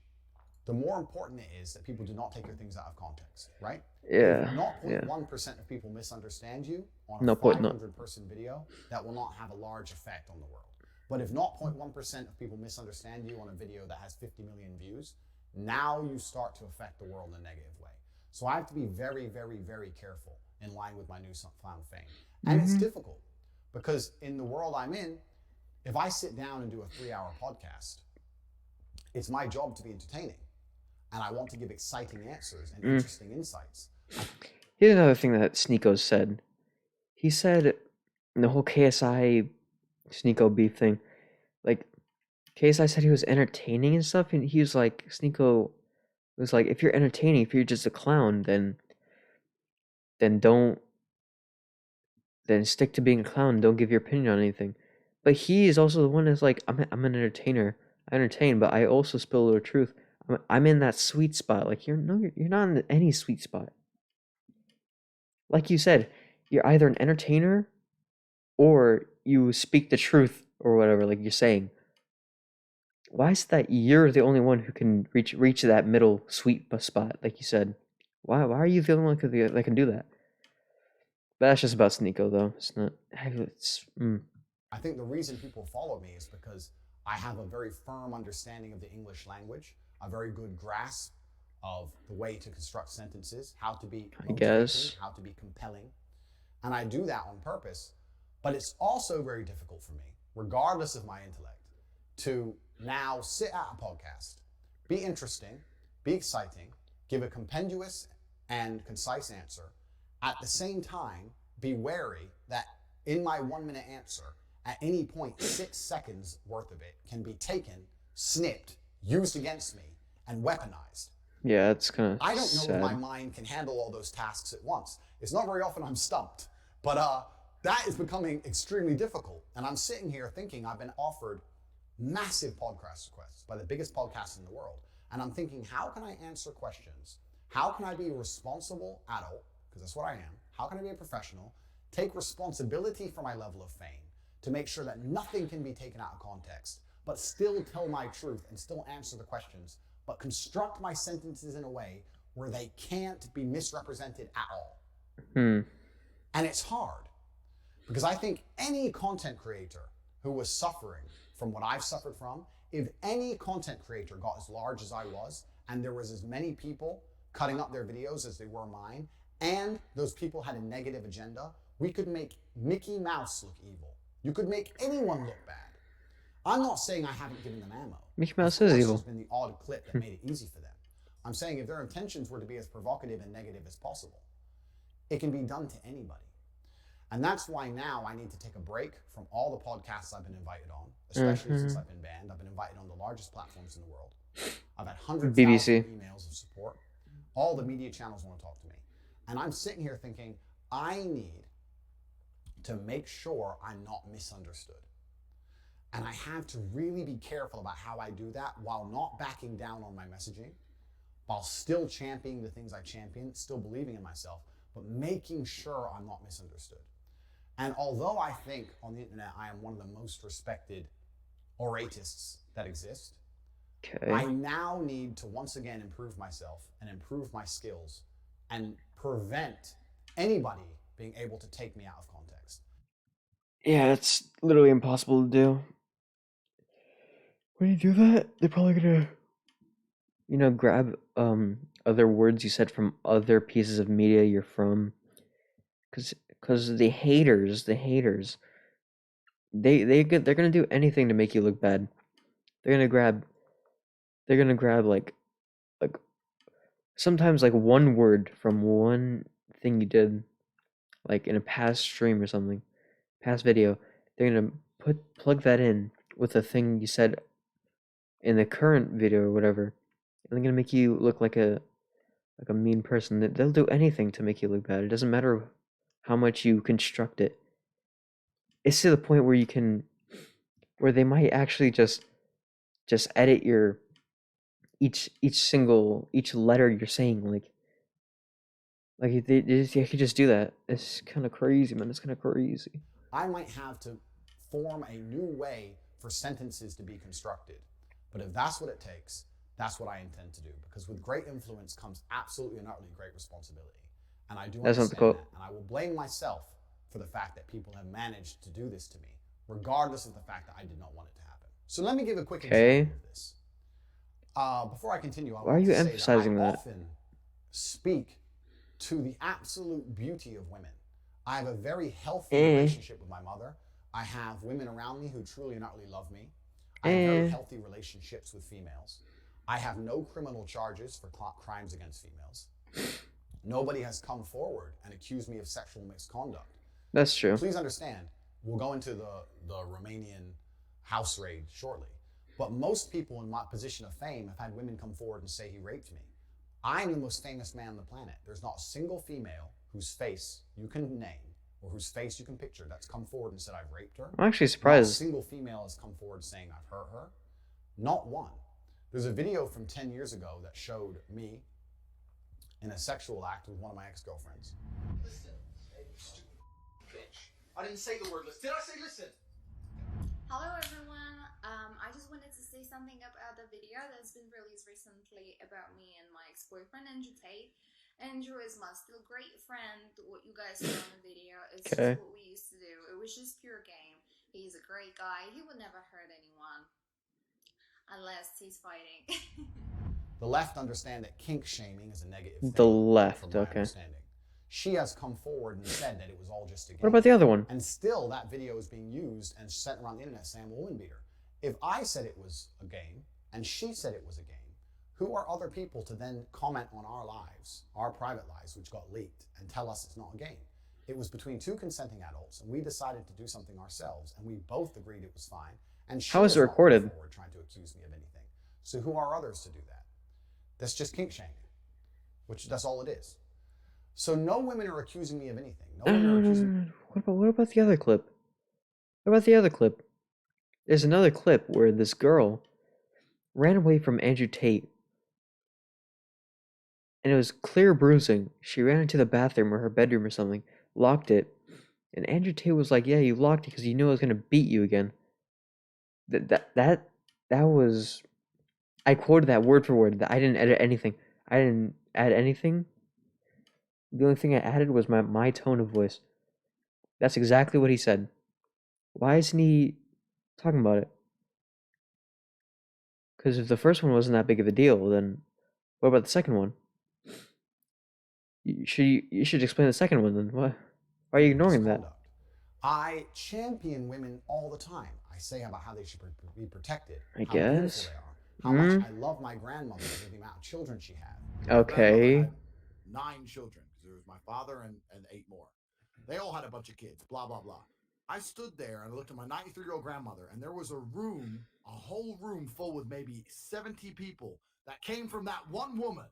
the more important it is that people do not take your things out of context, right? Yeah. If 0.1% of people misunderstand you on a No, 500-person video, that will not have a large effect on the world. But if not 0.1% of people misunderstand you on a video that has 50 million views, now you start to affect the world in a negative way. So I have to be very, very, very careful in line with my newfound fame. And it's difficult because in the world I'm in, if I sit down and do a 3-hour podcast, it's my job to be entertaining. And I want to give exciting answers and interesting insights. Here's another thing that Sneeko said. He said in the whole KSI Sneeko beef thing, like KSI said he was entertaining and stuff, and he was like, Sneeko was like, if you're entertaining, if you're just a clown, then stick to being a clown. Don't give your opinion on anything. But he is also the one that's like, I'm an entertainer. I entertain, but I also spill a little truth. I'm in that sweet spot. Like you're not in any sweet spot. Like you said, you're either an entertainer or you speak the truth or whatever, like you're saying. Why is it that you're the only one who can reach that middle sweet spot, like you said? Why are you the only one that can do that? But that's just about Sneeko, though. It's not. I think the reason people follow me is because I have a very firm understanding of the English language, a very good grasp of the way to construct sentences, how to be motivating, how to be compelling. And I do that on purpose. But it's also very difficult for me, regardless of my intellect, to now sit at a podcast, be interesting, be exciting, give a compendious and concise answer, at the same time, be wary that in my 1-minute answer, at any point, 6 seconds worth of it can be taken, snipped, used against me, and weaponized. Yeah, it's kind of I don't know if my mind can handle all those tasks at once. It's not very often I'm stumped, but that is becoming extremely difficult. And I'm sitting here thinking I've been offered massive podcast requests by the biggest podcasts in the world. And I'm thinking, how can I answer questions? How can I be a responsible adult? Because that's what I am. How can I be a professional? Take responsibility for my level of fame to make sure that nothing can be taken out of context, but still tell my truth and still answer the questions, but construct my sentences in a way where they can't be misrepresented at all. And it's hard because I think any content creator who was suffering from what I've suffered from, if any content creator got as large as I was, and there was as many people cutting up their videos as they were mine, and those people had a negative agenda, we could make Mickey Mouse look evil. You could make anyone look bad. I'm not saying I haven't given them ammo. Mickey Mouse is evil. There's been the odd clip that made it easy for them. I'm saying if their intentions were to be as provocative and negative as possible, it can be done to anybody. And that's why now I need to take a break from all the podcasts I've been invited on, especially since I've been banned. I've been invited on the largest platforms in the world. I've had hundreds of emails of support. All the media channels want to talk to me. And I'm sitting here thinking, I need to make sure I'm not misunderstood. And I have to really be careful about how I do that while not backing down on my messaging, while still championing the things I champion, still believing in myself, but making sure I'm not misunderstood. And although I think on the internet I am one of the most respected oratists that exist, I now need to once again improve myself and improve my skills and prevent anybody being able to take me out of context. Yeah, it's literally impossible to do. When you do that, they're probably gonna, grab other words you said from other pieces of media you're from, because the haters, they're gonna do anything to make you look bad. They're gonna grab like sometimes like one word from one thing you did, like in a past stream or something, past video. They're gonna plug that in with a thing you said in the current video or whatever, and they're gonna make you look like a mean person. They'll do anything to make you look bad. It doesn't matter how much you construct it. It's to the point where they might actually just edit your each letter you're saying, like they could just do that. It's kind of crazy, man. It's kind of crazy. I might have to form a new way for sentences to be constructed. But if that's what it takes, That's what I intend to do, because with great influence comes absolutely and utterly great responsibility. And I do That's not the understand quote. that. And I will blame myself for the fact that people have managed to do this to me, regardless of the fact that I did not want it to happen. So let me give a quick example of this. Before I continue, I Why are want you to say emphasizing that I that? often speak to the absolute beauty of women. I have a very healthy relationship with my mother. I have women around me who truly and utterly love me. I have very healthy relationships with females. I have no criminal charges for crimes against females. Nobody has come forward and accused me of sexual misconduct. That's true. Please understand, we'll go into the Romanian house raid shortly. But most people in my position of fame have had women come forward and say he raped me. I'm the most famous man on the planet. There's not a single female whose face you can name or whose face you can picture that's come forward and said I've raped her. I'm actually surprised. Not a single female has come forward saying I've hurt her. Not one. There's a video from 10 years ago that showed me in a sexual act with one of my ex-girlfriends. Listen, you stupid bitch. I didn't say the word listen. Did I say listen? Hello everyone. I just wanted to say something about the video that's been released recently about me and my ex-boyfriend Andrew Tate. Andrew is my still great friend. What you guys saw in the video is just what we used to do. It was just pure game. He's a great guy. He would never hurt anyone unless he's fighting. The left understand that kink shaming is a negative thing. The left, from my okay. understanding. She has come forward and said that it was all just a game. What about the other one? And still that video is being used and sent around the internet saying I'm a woman beater. If I said it was a game and she said it was a game, who are other people to then comment on our lives, our private lives, which got leaked, and tell us it's not a game? It was between two consenting adults, and we decided to do something ourselves, and we both agreed it was fine. And she How is it was not recorded? forward trying to accuse me of anything. So who are others to do that? That's just kink shaming, which that's all it is. So no women are accusing me of anything. No women are accusing me. What about the other clip? What about the other clip? There's another clip where this girl ran away from Andrew Tate. And it was clear bruising. She ran into the bathroom or her bedroom or something, locked it. And Andrew Tate was like, yeah, you locked it because you knew I was going to beat you again. That was... I quoted that word for word. I didn't edit anything. I didn't add anything. The only thing I added was my tone of voice. That's exactly what he said. Why isn't he talking about it? Because if the first one wasn't that big of a deal, then what about the second one? You should explain the second one then. Why are you ignoring that? I champion women all the time. I say about how they should be protected. I how guess. beautiful they are. How much I love my grandmother and the amount of children she had. Okay. 9 children, because there was my father and 8 more. They all had a bunch of kids, blah, blah, blah. I stood there and I looked at my 93-year-old grandmother, and there was a whole room full with maybe 70 people that came from that one woman.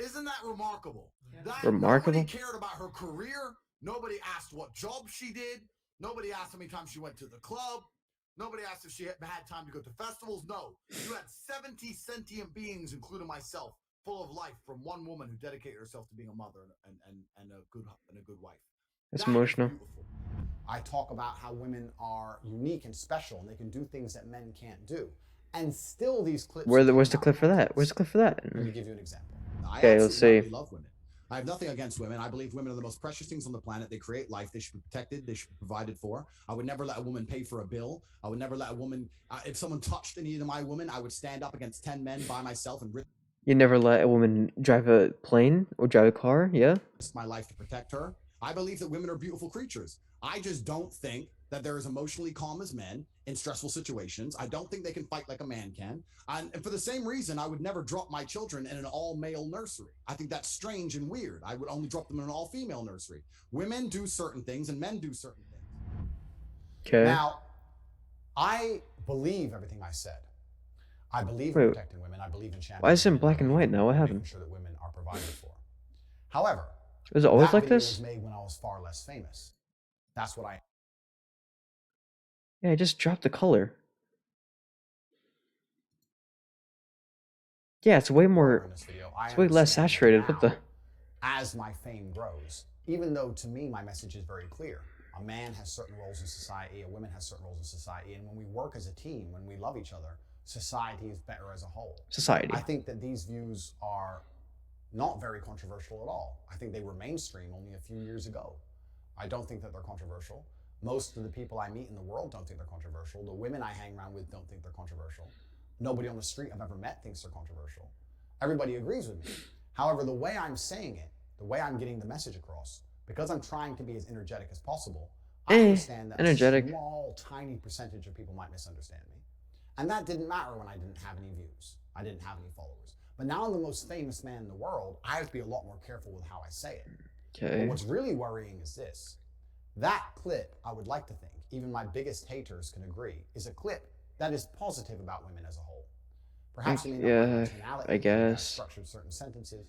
Isn't that remarkable? That Remarkable? Nobody cared about her career. Nobody asked what job she did. Nobody asked how many times she went to the club. Nobody asked if she had time to go to festivals. No. You had 70 sentient beings, including myself, full of life from one woman who dedicated herself to being a mother and a good wife. That's emotional. I talk about how women are unique and special and they can do things that men can't do. And still these clips... Where's the clip for that? Where's the clip for that? Let me give you an example. Okay, let's see. I love women. I have nothing against women. I believe women are the most precious things on the planet. They create life. They should be protected. They should be provided for. I would never let a woman pay for a bill. I would never let a woman... if someone touched any of my women, I would stand up against 10 men by myself and risk... You never let a woman drive a plane or drive a car? Yeah? my life to protect her. I believe that women are beautiful creatures. I just don't think that they're as emotionally calm as men in stressful situations. I don't think they can fight like a man can. And for the same reason, I would never drop my children in an all-male nursery. I think that's strange and weird. I would only drop them in an all-female nursery. Women do certain things and men do certain things. Okay. Now, I believe everything I said. I believe in protecting women. I believe in championing. Why is it in black and white now? What happened? Making sure that women are provided for. However, was it always that like video this? was made when I was far less famous. That's what I... Yeah, I just dropped the color. Yeah, it's way more... It's way less saturated. What the... As my fame grows, even though to me my message is very clear. A man has certain roles in society, a woman has certain roles in society, and when we work as a team, when we love each other, society is better as a whole. Society. I think that these views are not very controversial at all. I think they were mainstream only a few years ago. I don't think that they're controversial. Most of the people I meet in the world don't think they're controversial. The women I hang around with don't think they're controversial. Nobody on the street I've ever met thinks they're controversial. Everybody agrees with me. However, the way I'm saying it, the way I'm getting the message across, because I'm trying to be as energetic as possible, I understand that energetic. a small, tiny percentage of people might misunderstand me. And that didn't matter when I didn't have any views. I didn't have any followers. But now I'm the most famous man in the world. I have to be a lot more careful with how I say it. Okay. But what's really worrying is this. That clip, I would like to think, even my biggest haters can agree, is a clip that is positive about women as a whole. Perhaps yeah, I guess. Structured certain sentences.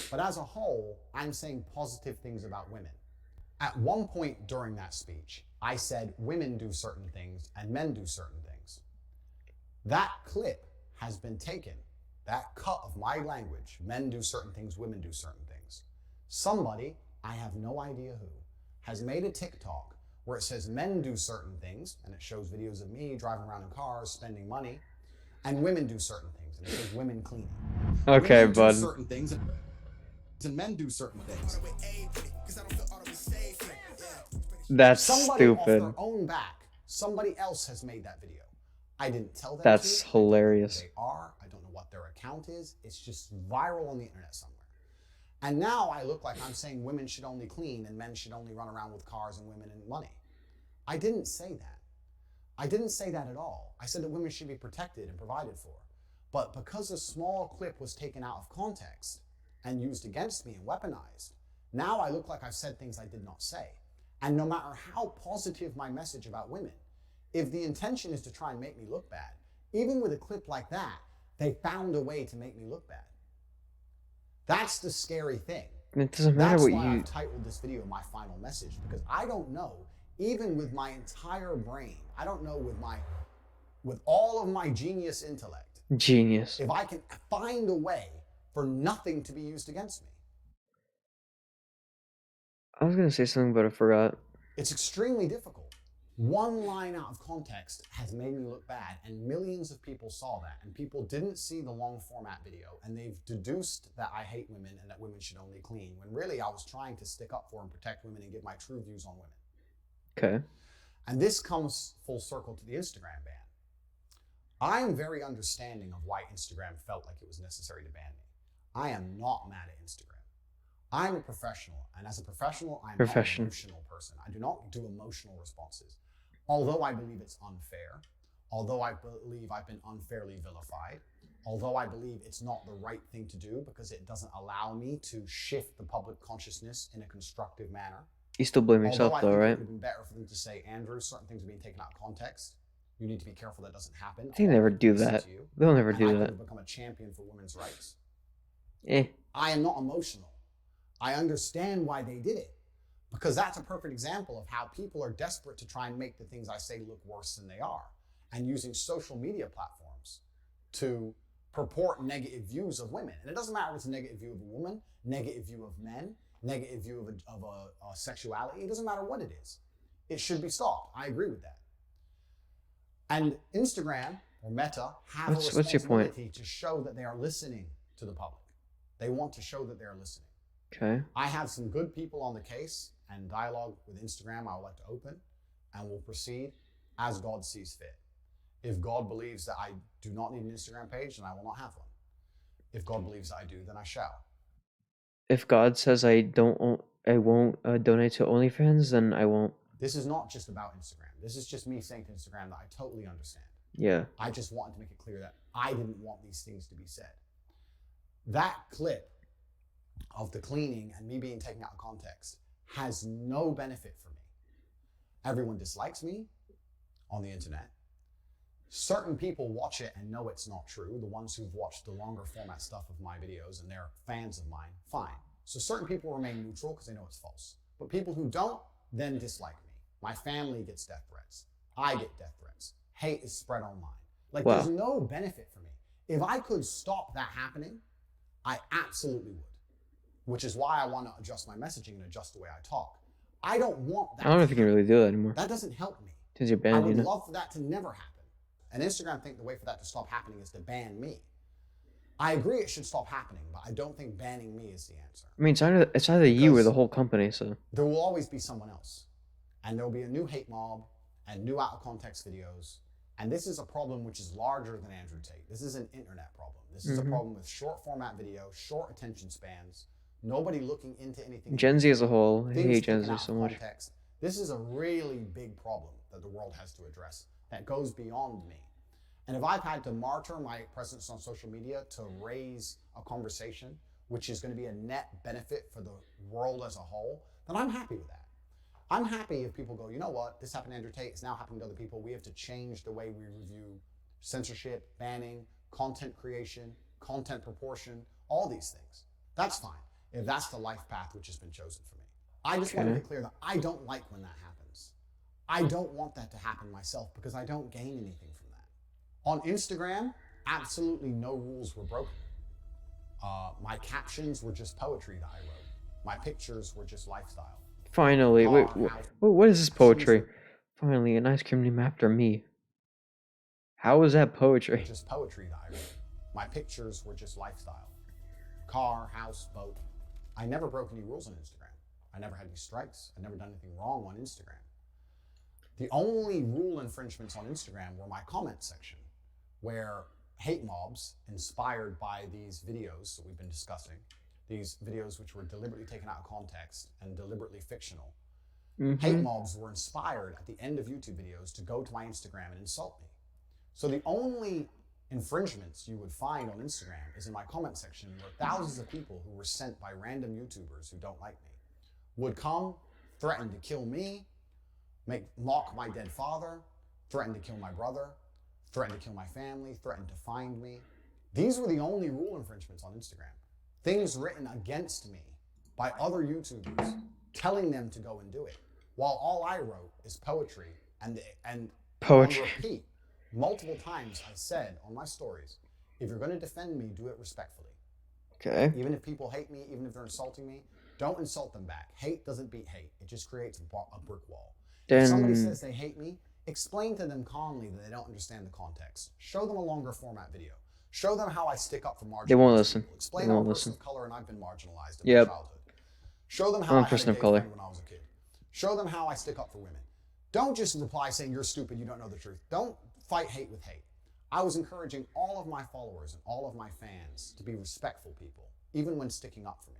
But as a whole, I'm saying positive things about women. At one point during that speech, I said women do certain things and men do certain things. That clip has been taken, that cut of my language, men do certain things, women do certain things. Somebody, I have no idea who, has made a TikTok where it says men do certain things, and it shows videos of me driving around in cars, spending money, and women do certain things, and it says women cleaning. Okay, women bud. do certain things, and men do certain things. That's somebody stupid. Off their own back, somebody else has made that video. I didn't tell them. That's hilarious. They are. I don't know what their account is. It's just viral on the internet somewhere. And now I look like I'm saying women should only clean and men should only run around with cars and women and money. I didn't say that. I didn't say that at all. I said that women should be protected and provided for. But because a small clip was taken out of context and used against me and weaponized, now I look like I've said things I did not say. And no matter how positive my message about women, if the intention is to try and make me look bad, even with a clip like that, they found a way to make me look bad. That's the scary thing. It doesn't matter what That's why you... I've titled this video my final message, because I don't know, even with my entire brain, I don't know with all of my genius intellect, Genius. if I can find a way for nothing to be used against me. I was gonna say something, but I forgot. It's extremely difficult. One line out of context has made me look bad, and millions of people saw that, and people didn't see the long format video, and they've deduced that I hate women and that women should only clean, when really I was trying to stick up for and protect women and give my true views on women. Okay. And this comes full circle to the Instagram ban. I'm very understanding of why Instagram felt like it was necessary to ban me. I am not mad at Instagram. I'm a professional, and as a professional, I'm not an emotional person. I do not do emotional responses. Although I believe it's unfair, although I believe I've been unfairly vilified, although I believe it's not the right thing to do because it doesn't allow me to shift the public consciousness in a constructive manner. You still blame yourself though, right? It would have been better for them to say, Andrew, certain things are being taken out of context. You need to be careful that doesn't happen. They never do that. They'll never do that. I could have become a champion for women's rights. I am not emotional. I understand why they did it, because that's a perfect example of how people are desperate to try and make the things I say look worse than they are, and using social media platforms to purport negative views of women. And it doesn't matter if it's a negative view of a woman, negative view of men, negative view of a sexuality. It doesn't matter what it is. It should be stopped. I agree with that. And Instagram or Meta have a responsibility to show that they are listening to the public. They want to show that they are listening. Okay. I have some good people on the case, and dialogue with Instagram I would like to open, and we'll proceed as God sees fit. If God believes that I do not need an Instagram page, then I will not have one. If God believes that I do, then I shall. If God says I won't donate to OnlyFans, then I won't. This is not just about Instagram. This is just me saying to Instagram that I totally understand. Yeah. I just wanted to make it clear that I didn't want these things to be said. That clip of the cleaning and me being taken out of context has no benefit for me. Everyone dislikes me on the internet. Certain people watch it and know it's not true. The ones who've watched the longer format stuff of my videos and they're fans of mine, fine. So certain people remain neutral because they know it's false. But people who don't then dislike me. My family gets death threats. I get death threats. Hate is spread online. Like, there's no benefit for me. If I could stop that happening, I absolutely would. Which is why I want to adjust my messaging and adjust the way I talk. I don't want that. I don't know if you can really do that anymore. That doesn't help me. Because you're banned, I would love for that to never happen. And Instagram think the way for that to stop happening is to ban me. I agree it should stop happening, but I don't think banning me is the answer. I mean, it's either you or the whole company, so. There will always be someone else. And there will be a new hate mob and new out of context videos. And this is a problem which is larger than Andrew Tate. This is an internet problem. This is a problem with short format video, short attention spans, nobody looking into anything. Gen Z as a whole. I hate Gen Z so much. Context. This is a really big problem that the world has to address that goes beyond me. And if I've had to martyr my presence on social media to raise a conversation, which is going to be a net benefit for the world as a whole, then I'm happy with that. I'm happy if people go, you know what, this happened to Andrew Tate, it's now happening to other people. We have to change the way we review censorship, banning, content creation, content proportion, all these things. That's fine, if that's the life path which has been chosen for me. I just want to be clear that I don't like when that happens. I don't want that to happen myself because I don't gain anything from that. On Instagram, absolutely no rules were broken. My captions were just poetry that I wrote. My pictures were just lifestyle. Finally, wait, what is this poetry? Finally, an ice cream named after me. How is that poetry? Just poetry that I wrote. My pictures were just lifestyle. Car, house, boat. I never broke any rules on Instagram. I never had any strikes. I never done anything wrong on Instagram. The only rule infringements on Instagram were my comment section, where hate mobs inspired by these videos that we've been discussing, these videos which were deliberately taken out of context and deliberately fictional. Hate mobs were inspired at the end of YouTube videos to go to my Instagram and insult me. So the only infringements you would find on Instagram is in my comment section, where thousands of people who were sent by random YouTubers who don't like me would come, threaten to kill me, mock my dead father, threaten to kill my brother, threaten to kill my family, threaten to find me. These were the only rule infringements on Instagram. Things written against me by other YouTubers, telling them to go and do it, while all I wrote is poetry and poetry. On repeat, multiple times I said on my stories, if you're going to defend me, do it respectfully. Okay. Even if people hate me, even if they're insulting me, don't insult them back. Hate doesn't beat hate. It just creates a brick wall. If somebody says they hate me, explain to them calmly that they don't understand the context. Show them a longer format video. Show them how I stick up for marginalized They won't listen. people. Explain They I'm won't a person listen. of color and I've been marginalized in my childhood. Show them how I had a gay friend when I was a kid. Show them how I stick up for women. Don't just reply saying you're stupid, you don't know the truth. Don't fight hate with hate. I was encouraging all of my followers and all of my fans to be respectful people, even when sticking up for me.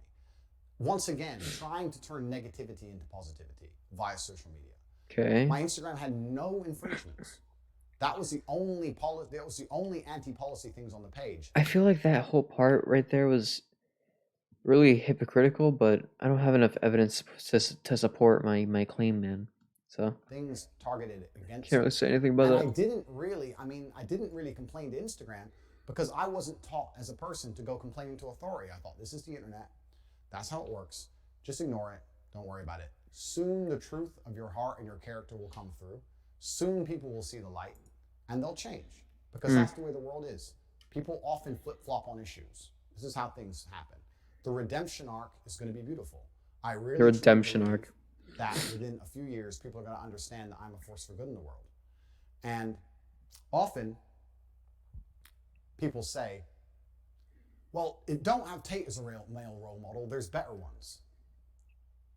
Once again, trying to turn negativity into positivity via social media. Okay. My Instagram had no infringements. That was the only anti-policy things on the page. I feel like that whole part right there was really hypocritical, but I don't have enough evidence to support my claim, man. So things targeted against. Can't really say anything about that. I didn't really complain to Instagram because I wasn't taught as a person to go complaining to authority. I thought this is the internet. That's how it works. Just ignore it. Don't worry about it. Soon the truth of your heart and your character will come through. Soon people will see the light and they'll change because that's the way the world is. People often flip-flop on issues. This is how things happen. The redemption arc is going to be beautiful. I really the redemption arc. That within a few years, people are going to understand that I'm a force for good in the world. And often people say, well, don't have Tate as a male role model. There's better ones.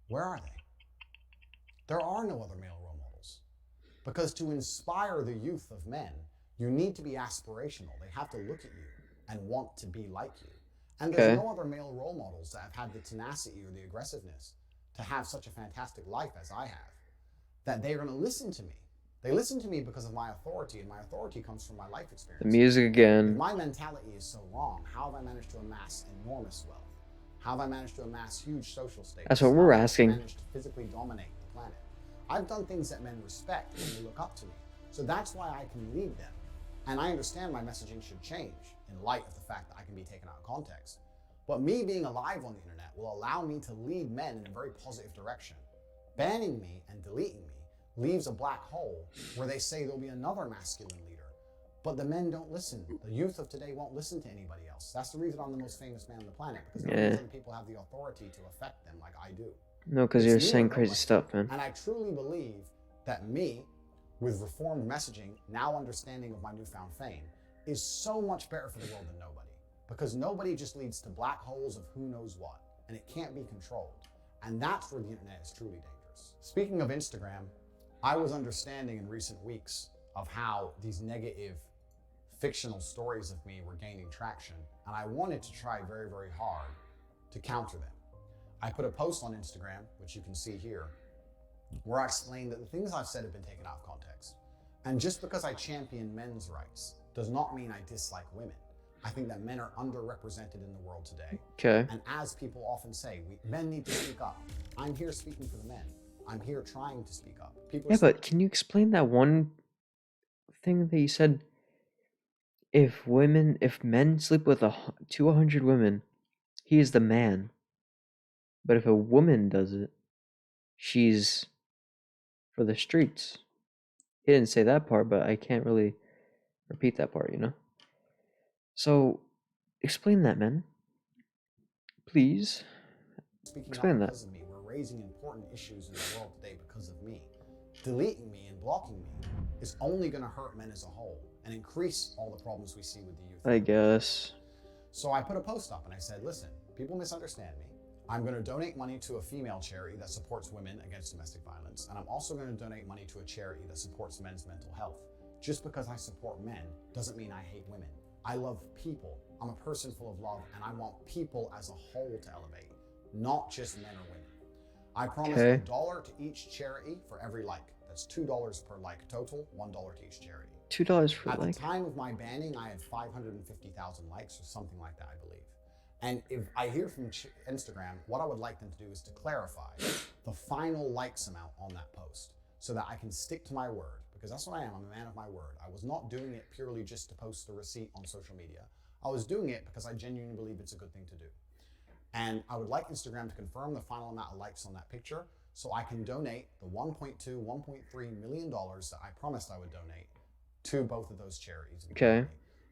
Where are they? There are no other male role models. Because to inspire the youth of men, you need to be aspirational. They have to look at you and want to be like you. And there's no other male role models that have had the tenacity or the aggressiveness to have such a fantastic life as I have, that they're going to listen to me. They listen to me because of my authority, and my authority comes from my life experience. The music again. If my mentality is so wrong, how have I managed to amass enormous wealth? How have I managed to amass huge social status? That's what we're How have I asking. managed to physically dominate the planet? I've done things that men respect and they look up to me. So that's why I can lead them. And I understand my messaging should change in light of the fact that I can be taken out of context. But me being alive on the internet will allow me to lead men in a very positive direction. Banning me and deleting me leaves a black hole where they say there'll be another masculine leader. But the men don't listen. The youth of today won't listen to anybody else. That's the reason I'm the most famous man on the planet, because no reason people have the authority to affect them like I do. No, because you're saying crazy stuff, man. And I truly believe that me with reformed messaging, now understanding of my newfound fame, is so much better for the world than nobody. Because nobody just leads to black holes of who knows what, and it can't be controlled. And that's where the internet is truly dangerous. Speaking of Instagram, I was understanding in recent weeks of how these negative fictional stories of me were gaining traction, and I wanted to try very, very hard to counter them. I put a post on Instagram, which you can see here, where I explained that the things I've said have been taken out of context. And just because I champion men's rights does not mean I dislike women. I think that men are underrepresented in the world today. Okay. And as people often say, men need to speak up. I'm here speaking for the men. I'm here trying to speak up. Yeah, but can you explain that one thing that you said? If men sleep with 200 women, he is the man. But if a woman does it, she's for the streets. He didn't say that part, but I can't really repeat that part, you know? So, explain that, man. Please. Explain that. Because of me, we're raising important issues in the world today because of me. Deleting me and blocking me is only going to hurt men as a whole and increase all the problems we see with the youth. I guess. So I put a post up and I said, listen, people misunderstand me. I'm going to donate money to a female charity that supports women against domestic violence, and I'm also going to donate money to a charity that supports men's mental health. Just because I support men doesn't mean I hate women. I love people. I'm a person full of love, and I want people as a whole to elevate, not just men or women. I promise $1 to each charity for every like. That's $2 per like total, $1 to each charity. $2 per like. like? At the time of my banning, I had 550,000 likes or something like that, I believe. And if I hear from Instagram, what I would like them to do is to clarify the final likes amount on that post so that I can stick to my word, because that's what I am. I'm a man of my word. I was not doing it purely just to post a receipt on social media. I was doing it because I genuinely believe it's a good thing to do. And I would like Instagram to confirm the final amount of likes on that picture so I can donate the $1.2, $1.3 million that I promised I would donate to both of those charities. Okay.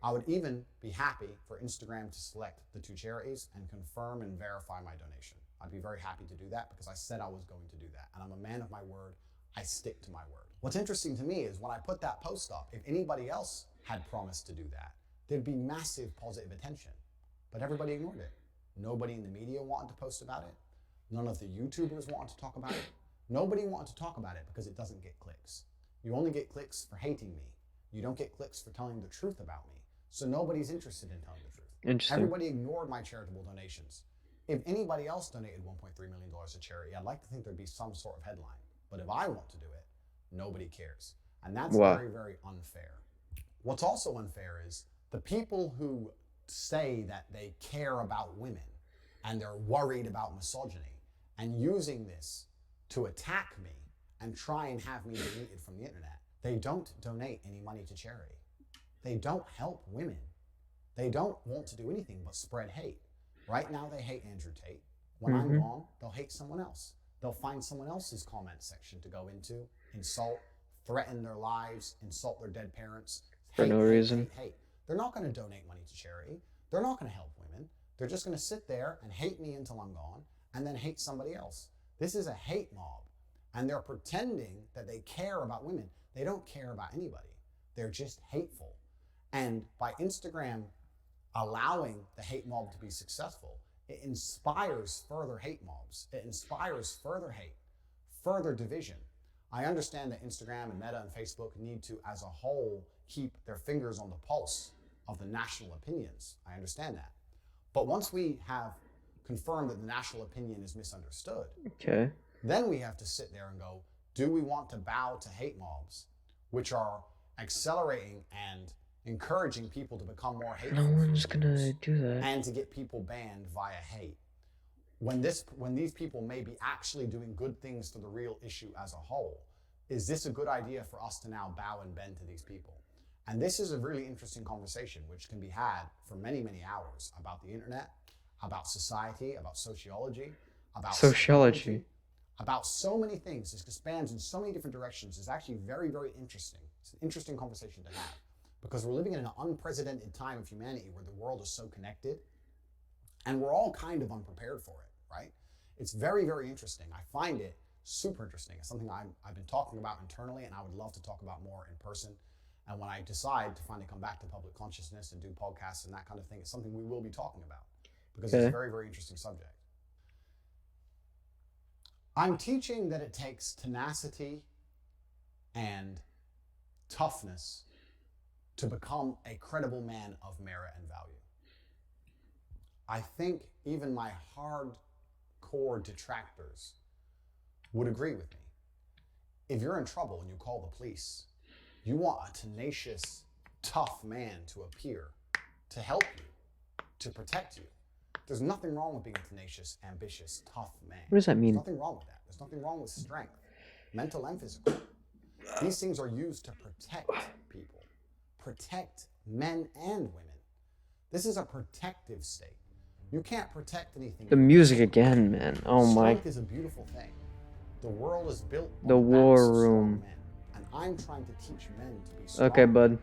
I would even be happy for Instagram to select the two charities and confirm and verify my donation. I'd be very happy to do that because I said I was going to do that. And I'm a man of my word. I stick to my word. What's interesting to me is when I put that post up, if anybody else had promised to do that, there'd be massive positive attention. But everybody ignored it. Nobody in the media wanted to post about it. None of the YouTubers wanted to talk about it. Nobody wanted to talk about it because it doesn't get clicks. You only get clicks for hating me. You don't get clicks for telling the truth about me. So nobody's interested in telling the truth. Interesting. Everybody ignored my charitable donations. If anybody else donated $1.3 million to charity, I'd like to think there'd be some sort of headline. But if I want to do it, nobody cares. And that's very, very unfair. What's also unfair is the people who say that they care about women and they're worried about misogyny and using this to attack me and try and have me deleted from the internet, they don't donate any money to charity. They don't help women. They don't want to do anything but spread hate. Right now they hate Andrew Tate. When I'm gone, they'll hate someone else. They'll find someone else's comment section to go into, insult, threaten their lives, insult their dead parents. For no reason. Hate. They're not going to donate money to charity. They're not going to help women. They're just going to sit there and hate me until I'm gone and then hate somebody else. This is a hate mob. And they're pretending that they care about women. They don't care about anybody. They're just hateful. And by Instagram allowing the hate mob to be successful, it inspires further hate mobs. It inspires further hate, further division. I understand that Instagram and Meta and Facebook need to, as a whole, keep their fingers on the pulse of the national opinions. I understand that. But once we have confirmed that the national opinion is misunderstood, then we have to sit there and go, do we want to bow to hate mobs, which are accelerating and encouraging people to become more hateful? No one's gonna do that. And to get people banned via hate. When these people may be actually doing good things for the real issue as a whole, is this a good idea for us to now bow and bend to these people? And this is a really interesting conversation which can be had for many, many hours about the internet, about society, about sociology, about sociology, about so many things. This expands in so many different directions. It's actually very, very interesting. It's an interesting conversation to have because we're living in an unprecedented time of humanity where the world is so connected and we're all kind of unprepared for it, right? It's very, very interesting. I find it super interesting. It's something I've been talking about internally, and I would love to talk about more in person. And when I decide to finally come back to public consciousness and do podcasts and that kind of thing, it's something we will be talking about because it's a very, very interesting subject. I'm teaching that it takes tenacity and toughness to become a credible man of merit and value. I think even my hardcore detractors would agree with me. If you're in trouble and you call the police, you want a tenacious, tough man to appear, to help you, to protect you. There's nothing wrong with being a tenacious, ambitious, tough man. What does that mean? There's nothing wrong with that. There's nothing wrong with strength, mental and physical. These things are used to protect people, protect men and women. This is a protective state. You can't protect anything. The music again, man. Oh my. Strength is a beautiful thing. The world is built on The the backs war of strong room. men. And I'm trying to teach men to be strong. Okay, bud.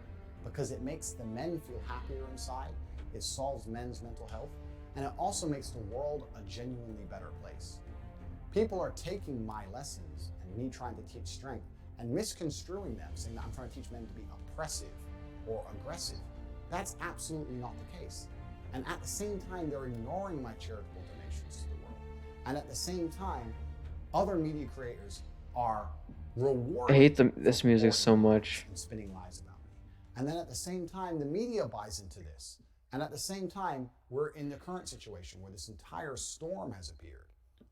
Because it makes the men feel happier inside. It solves men's mental health. And it also makes the world a genuinely better place. People are taking my lessons and me trying to teach strength and misconstruing them, saying that I'm trying to teach men to be oppressive or aggressive. That's absolutely not the case. And at the same time, they're ignoring my charitable donations to the world. And at the same time, other media creators are rewarding. I hate this music so much. And spinning lies about me. And then at the same time, the media buys into this. And at the same time, we're in the current situation where this entire storm has appeared,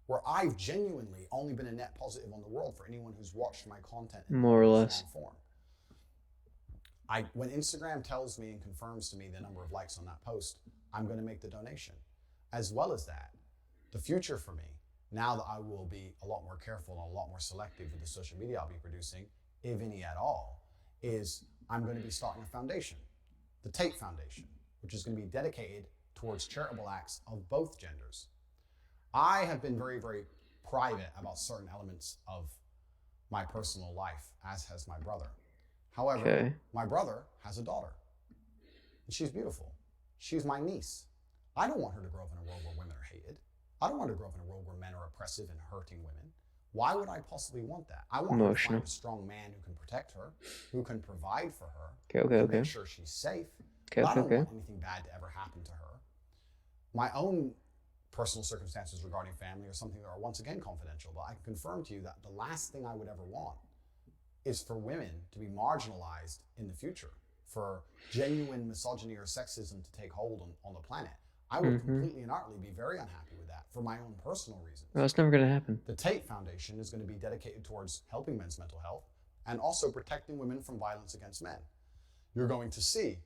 where I've genuinely only been a net positive on the world for anyone who's watched my content in More or less. form. When Instagram tells me and confirms to me the number of likes on that post, I'm going to make the donation. As well as that, the future for me, now that I will be a lot more careful and a lot more selective with the social media I'll be producing, if any at all, is I'm going to be starting a foundation, the Tate Foundation, which is going to be dedicated towards charitable acts of both genders. I have been very, very private about certain elements of my personal life, as has my brother. However, my brother has a daughter, and she's beautiful. She's my niece. I don't want her to grow up in a world where women are hated. I don't want her to grow up in a world where men are oppressive and hurting women. Why would I possibly want that? I want her to find a strong man who can protect her, who can provide for her, who can make sure she's safe. I don't want anything bad to ever happen to her. My own personal circumstances regarding family are something that are once again confidential, but I can confirm to you that the last thing I would ever want is for women to be marginalized in the future, for genuine misogyny or sexism to take hold on the planet. I would completely and utterly be very unhappy with that for my own personal reasons. Well, it's never going to happen. The Tate Foundation is going to be dedicated towards helping men's mental health and also protecting women from violence against men. You're going to see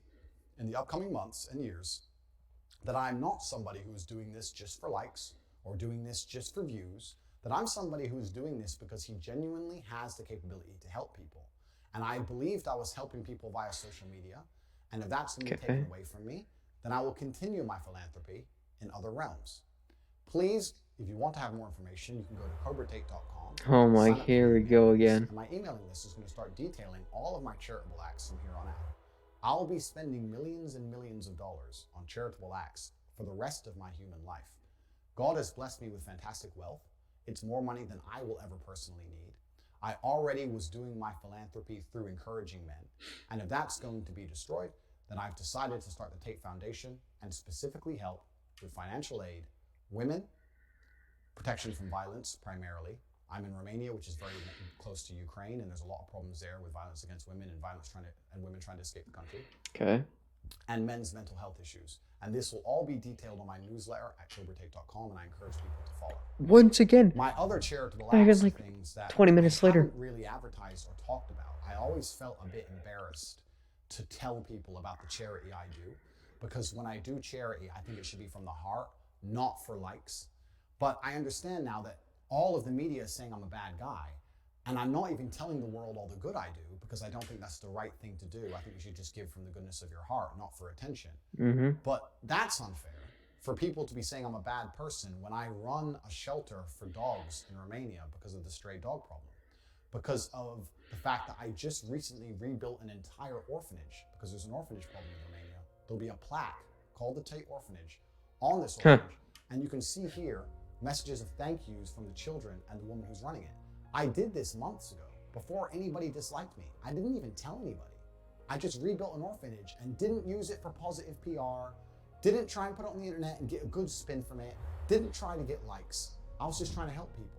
in the upcoming months and years that I'm not somebody who is doing this just for likes or doing this just for views, that I'm somebody who is doing this because he genuinely has the capability to help people. And I believed I was helping people via social media, and if that's going to be taken away from me, then I will continue my philanthropy in other realms. Please, if you want to have more information, you can go to cobratate.com. Oh my, here we go again. And my emailing list is going to start detailing all of my charitable acts from here on out. I'll be spending millions and millions of dollars on charitable acts for the rest of my human life. God has blessed me with fantastic wealth. It's more money than I will ever personally need. I already was doing my philanthropy through encouraging men. And if that's going to be destroyed, then I've decided to start the Tate Foundation and specifically help with financial aid, women, protection from violence primarily. I'm in Romania, which is very close to Ukraine, and there's a lot of problems there with violence against women and women trying to escape the country. Okay. And men's mental health issues. And this will all be detailed on my newsletter at cobratate.com, and I encourage people to follow. Once again. My other charitable acts, like things that 20 minutes later. I haven't really advertised or talked about. I always felt a bit embarrassed to tell people about the charity I do, because when I do charity, I think it should be from the heart, not for likes. But I understand now that all of the media is saying I'm a bad guy, and I'm not even telling the world all the good I do, because I don't think that's the right thing to do. I think you should just give from the goodness of your heart, not for attention. But that's unfair for people to be saying I'm a bad person when I run a shelter for dogs in Romania because of the stray dog problem, because of the fact that I just recently rebuilt an entire orphanage, because there's an orphanage problem in Romania. There'll be a plaque called the Tate Orphanage on this orphanage, and you can see here messages of thank yous from the children and the woman who's running it. I did this months ago, before anybody disliked me. I didn't even tell anybody. I just rebuilt an orphanage and didn't use it for positive PR, didn't try and put it on the internet and get a good spin from it, didn't try to get likes. I was just trying to help people.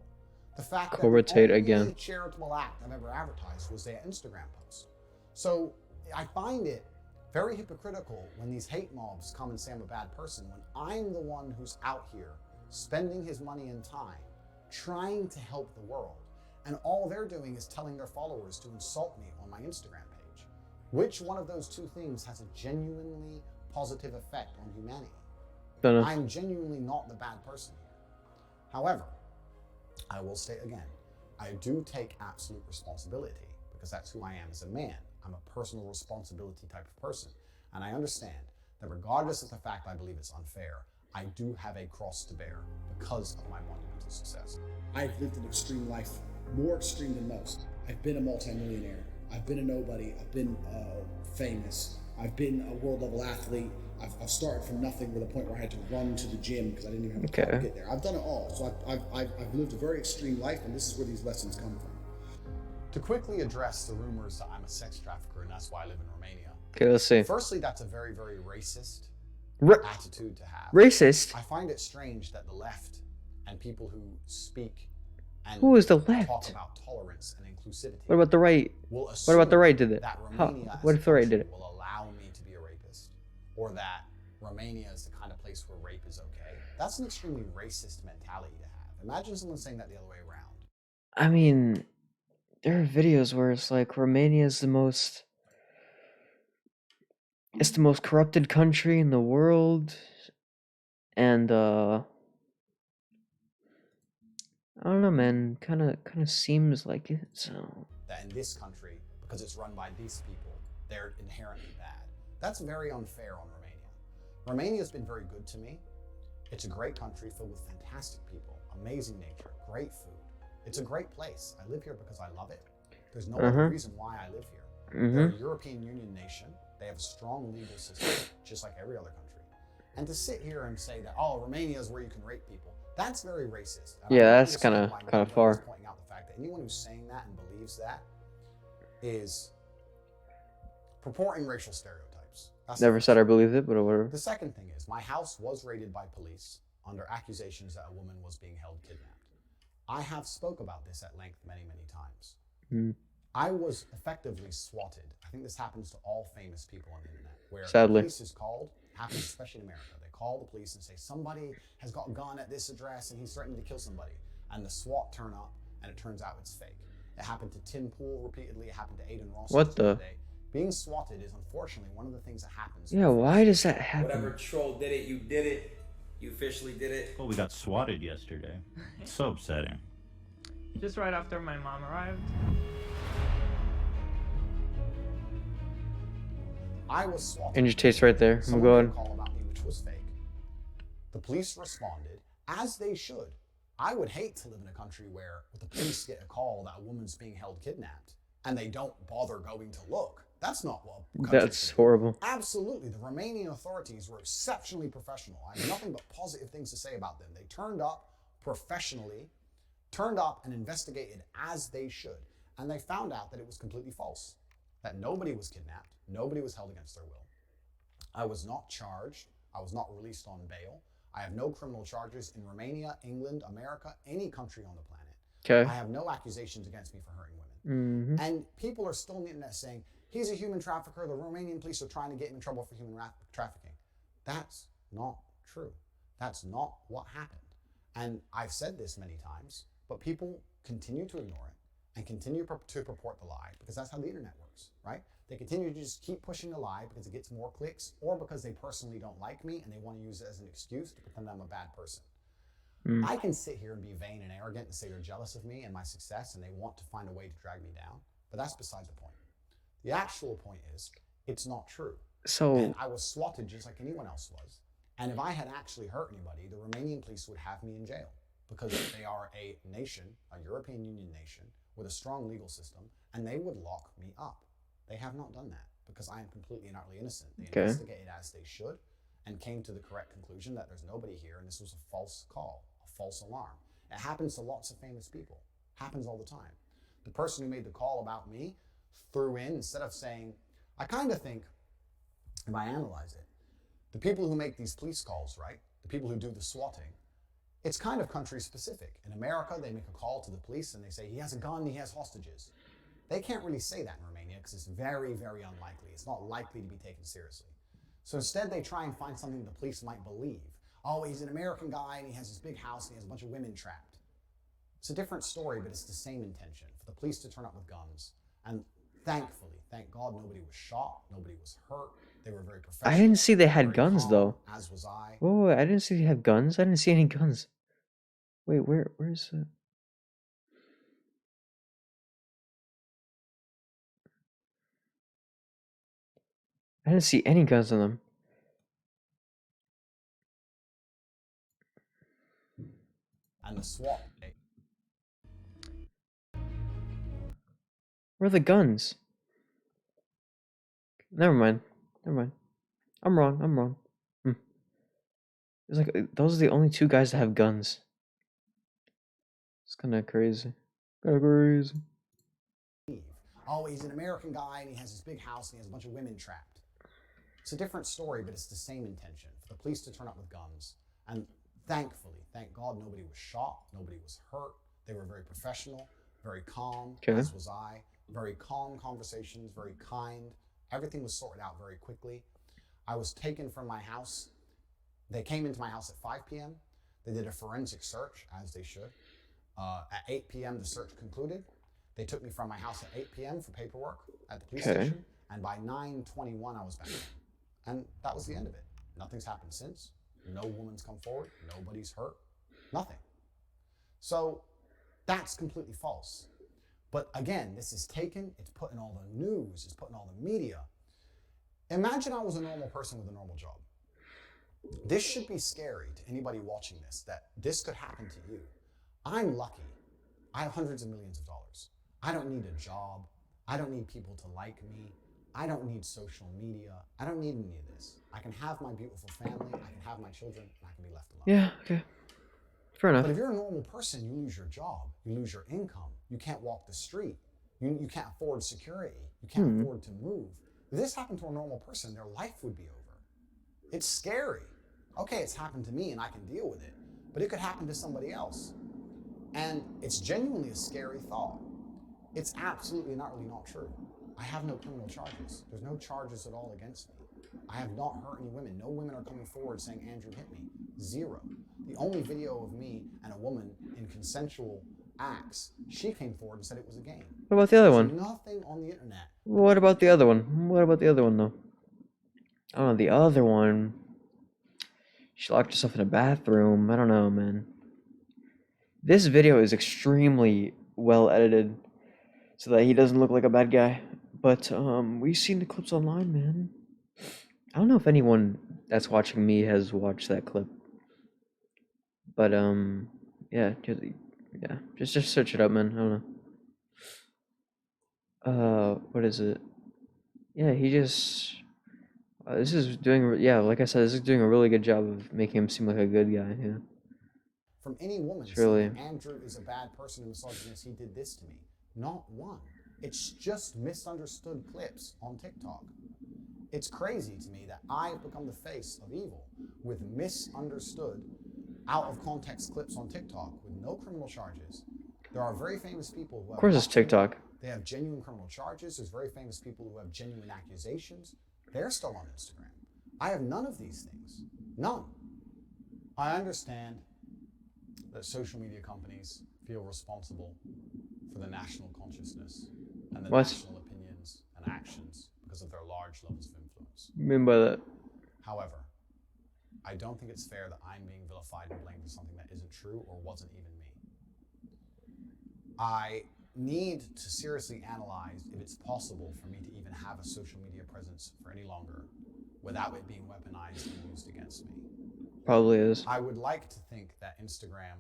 The fact that the only charitable act I've ever advertised was their Instagram post. So I find it very hypocritical when these hate mobs come and say I'm a bad person, when I'm the one who's out here spending his money and time trying to help the world. And all they're doing is telling their followers to insult me on my Instagram page. Which one of those two things has a genuinely positive effect on humanity? I'm genuinely not the bad person here. However, I will state again, I do take absolute responsibility because that's who I am as a man. I'm a personal responsibility type of person. And I understand that regardless of the fact I believe it's unfair, I do have a cross to bear because of my monumental success. I've lived an extreme life, more extreme than most. I've been a multimillionaire. I've been a nobody. I've been famous. I've been a world level athlete. I've started from nothing with a point where I had to run to the gym because I didn't even have a car to get there. I've done it all. So I've lived a very extreme life, and this is where these lessons come from. To quickly address the rumors that I'm a sex trafficker and that's why I live in Romania. Okay, let's see. Firstly, that's a very, very racist attitude to have. Racist? I find it strange that the left and people who speak and Who is the left? talk about tolerance and inclusivity. What about the right? What about the right did it? What if the right did it? Will allow me to be a rapist, or that Romania is the kind of place where rape is okay. That's an extremely racist mentality to have. Imagine someone saying that the other way around. I mean, there are videos where it's like Romania is the most corrupted country in the world, and I don't know, man. Kind of seems like it. So that in this country, because it's run by these people, they're inherently bad. That's very unfair on Romania. Romania's been very good to me. It's a great country filled with fantastic people, amazing nature, great food. It's a great place. I live here because I love it. There's no other reason why I live here. They're a European Union nation. They have a strong legal system, just like every other country. And to sit here and say that, oh, Romania is where you can rape people, that's very racist. And yeah, that's kind of far. Pointing out the fact that anyone who's saying that and believes that is purporting racial stereotypes. Never said I believed it, but whatever. The second thing is, my house was raided by police under accusations that a woman was being held kidnapped. I have spoke about this at length many, many times. I was effectively swatted. I think this happens to all famous people on the internet, where the police is called, happens especially in America. They call the police and say, somebody has got a gun at this address and he's threatening to kill somebody. And the SWAT turn up and it turns out it's fake. It happened to Tim Pool repeatedly. It happened to Aiden Ross. What the? Being swatted is unfortunately one of the things that happens. Yeah, why does that happen? Whatever troll did it, you did it. You officially did it. Well, we got swatted yesterday. It's so upsetting. Just right after my mom arrived. I was swatted. And your taste right there. I'm going. Call about me, which was fake. The police responded, as they should. I would hate to live in a country where the police get a call that a woman's being held kidnapped and they don't bother going to look. That's not what. That's horrible. Absolutely. The Romanian authorities were exceptionally professional. I have nothing but positive things to say about them. They turned up professionally, turned up and investigated as they should. And they found out that it was completely false, that nobody was kidnapped, nobody was held against their will. I was not charged. I was not released on bail. I have no criminal charges in Romania, England, America, any country on the planet. Okay. I have no accusations against me for hurting women. And people are still on the internet saying, he's a human trafficker, the Romanian police are trying to get him in trouble for human trafficking. That's not true. That's not what happened. And I've said this many times, but people continue to ignore it and continue to purport the lie because that's how the internet works, right? They continue to just keep pushing the lie because it gets more clicks or because they personally don't like me and they want to use it as an excuse to pretend I'm a bad person. I can sit here and be vain and arrogant and say they're jealous of me and my success and they want to find a way to drag me down, but that's beside the point. The actual point is, it's not true. And I was swatted just like anyone else was. And if I had actually hurt anybody, the Romanian police would have me in jail because they are a nation, a European Union nation, with a strong legal system, and they would lock me up. They have not done that because I am completely and utterly innocent. They investigated as they should and came to the correct conclusion that there's nobody here and this was a false call, a false alarm. It happens to lots of famous people. Happens all the time. The person who made the call about me threw in, instead of saying, I kind of think, if I analyze it, the people who make these police calls, right? The people who do the swatting, it's kind of country specific. In America, they make a call to the police and they say, he has a gun, he has hostages. They can't really say that in Romania because it's very, very unlikely. It's not likely to be taken seriously. So instead, they try and find something the police might believe. Oh, he's an American guy and he has this big house and he has a bunch of women trapped. It's a different story, but it's the same intention, for the police to turn up with guns. And thankfully, thank God, nobody was shot, nobody was hurt. They were very professional. I didn't see they had guns, calm, though. As was I. Whoa, I didn't see they had guns. I didn't see any guns. Wait, where's it? I didn't see any guns on them. And the SWAT. Where are the guns? Never mind. Never mind. I'm wrong. It's like those are the only two guys that have guns. It's kind of crazy. Oh, he's an American guy and he has this big house and he has a bunch of women trapped. It's a different story, but it's the same intention, for the police to turn up with guns. And thankfully, thank God, nobody was shot, nobody was hurt. They were very professional, very calm, as was I. Very calm conversations, very kind. Everything was sorted out very quickly. I was taken from my house. They came into my house at 5 p.m. They did a forensic search, as they should. At 8 p.m., the search concluded. They took me from my house at 8 p.m. for paperwork at the police station. And by 9:21, I was back. And that was the end of it. Nothing's happened since. No woman's come forward. Nobody's hurt. Nothing. So that's completely false. But again, this is taken, it's put in all the news, it's put in all the media. Imagine I was a normal person with a normal job. This should be scary to anybody watching this, that this could happen to you. I'm lucky. I have hundreds of millions of dollars. I don't need a job. I don't need people to like me. I don't need social media. I don't need any of this. I can have my beautiful family, I can have my children, and I can be left alone. Yeah, okay. Fair enough. But if you're a normal person, you lose your job, you lose your income, you can't walk the street, you can't afford security, you can't afford to move. If this happened to a normal person, their life would be over. It's scary. Okay, it's happened to me and I can deal with it, but it could happen to somebody else. And it's genuinely a scary thought. It's absolutely and utterly not true. I have no criminal charges. There's no charges at all against me. I have not hurt any women. No women are coming forward saying Andrew hit me. Zero. The only video of me and a woman in consensual acts, she came forward and said it was a game. What about the other There's one? nothing on the internet. What about the other one? What about the other one, though? I don't know, the other one. She locked herself in a bathroom. I don't know, man. This video is extremely well edited so that he doesn't look like a bad guy. But we've seen the clips online, man. I don't know if anyone that's watching me has watched that clip. But yeah, just search it up, man. I don't know. What is it? Yeah, he just this is doing, yeah, like I said, this is doing a really good job of making him seem like a good guy, yeah. From any woman Really... saying Andrew is a bad person and misogynist, he did this to me. Not one. It's just misunderstood clips on TikTok. It's crazy to me that I've become the face of evil with misunderstood, out of context clips on TikTok with no criminal charges. There are very famous people who have... Of course it's TikTok. They have genuine criminal charges. There's very famous people who have genuine accusations. They're still on Instagram. I have none of these things. None. I understand that social media companies feel responsible for the national consciousness and the national opinions and actions because of their large levels of influence. What do you mean by that? However, I don't think it's fair that I'm being vilified and blamed for something that isn't true or wasn't even me. I need to seriously analyze if it's possible for me to even have a social media presence for any longer without it being weaponized and used against me. Probably is. I would like to think that Instagram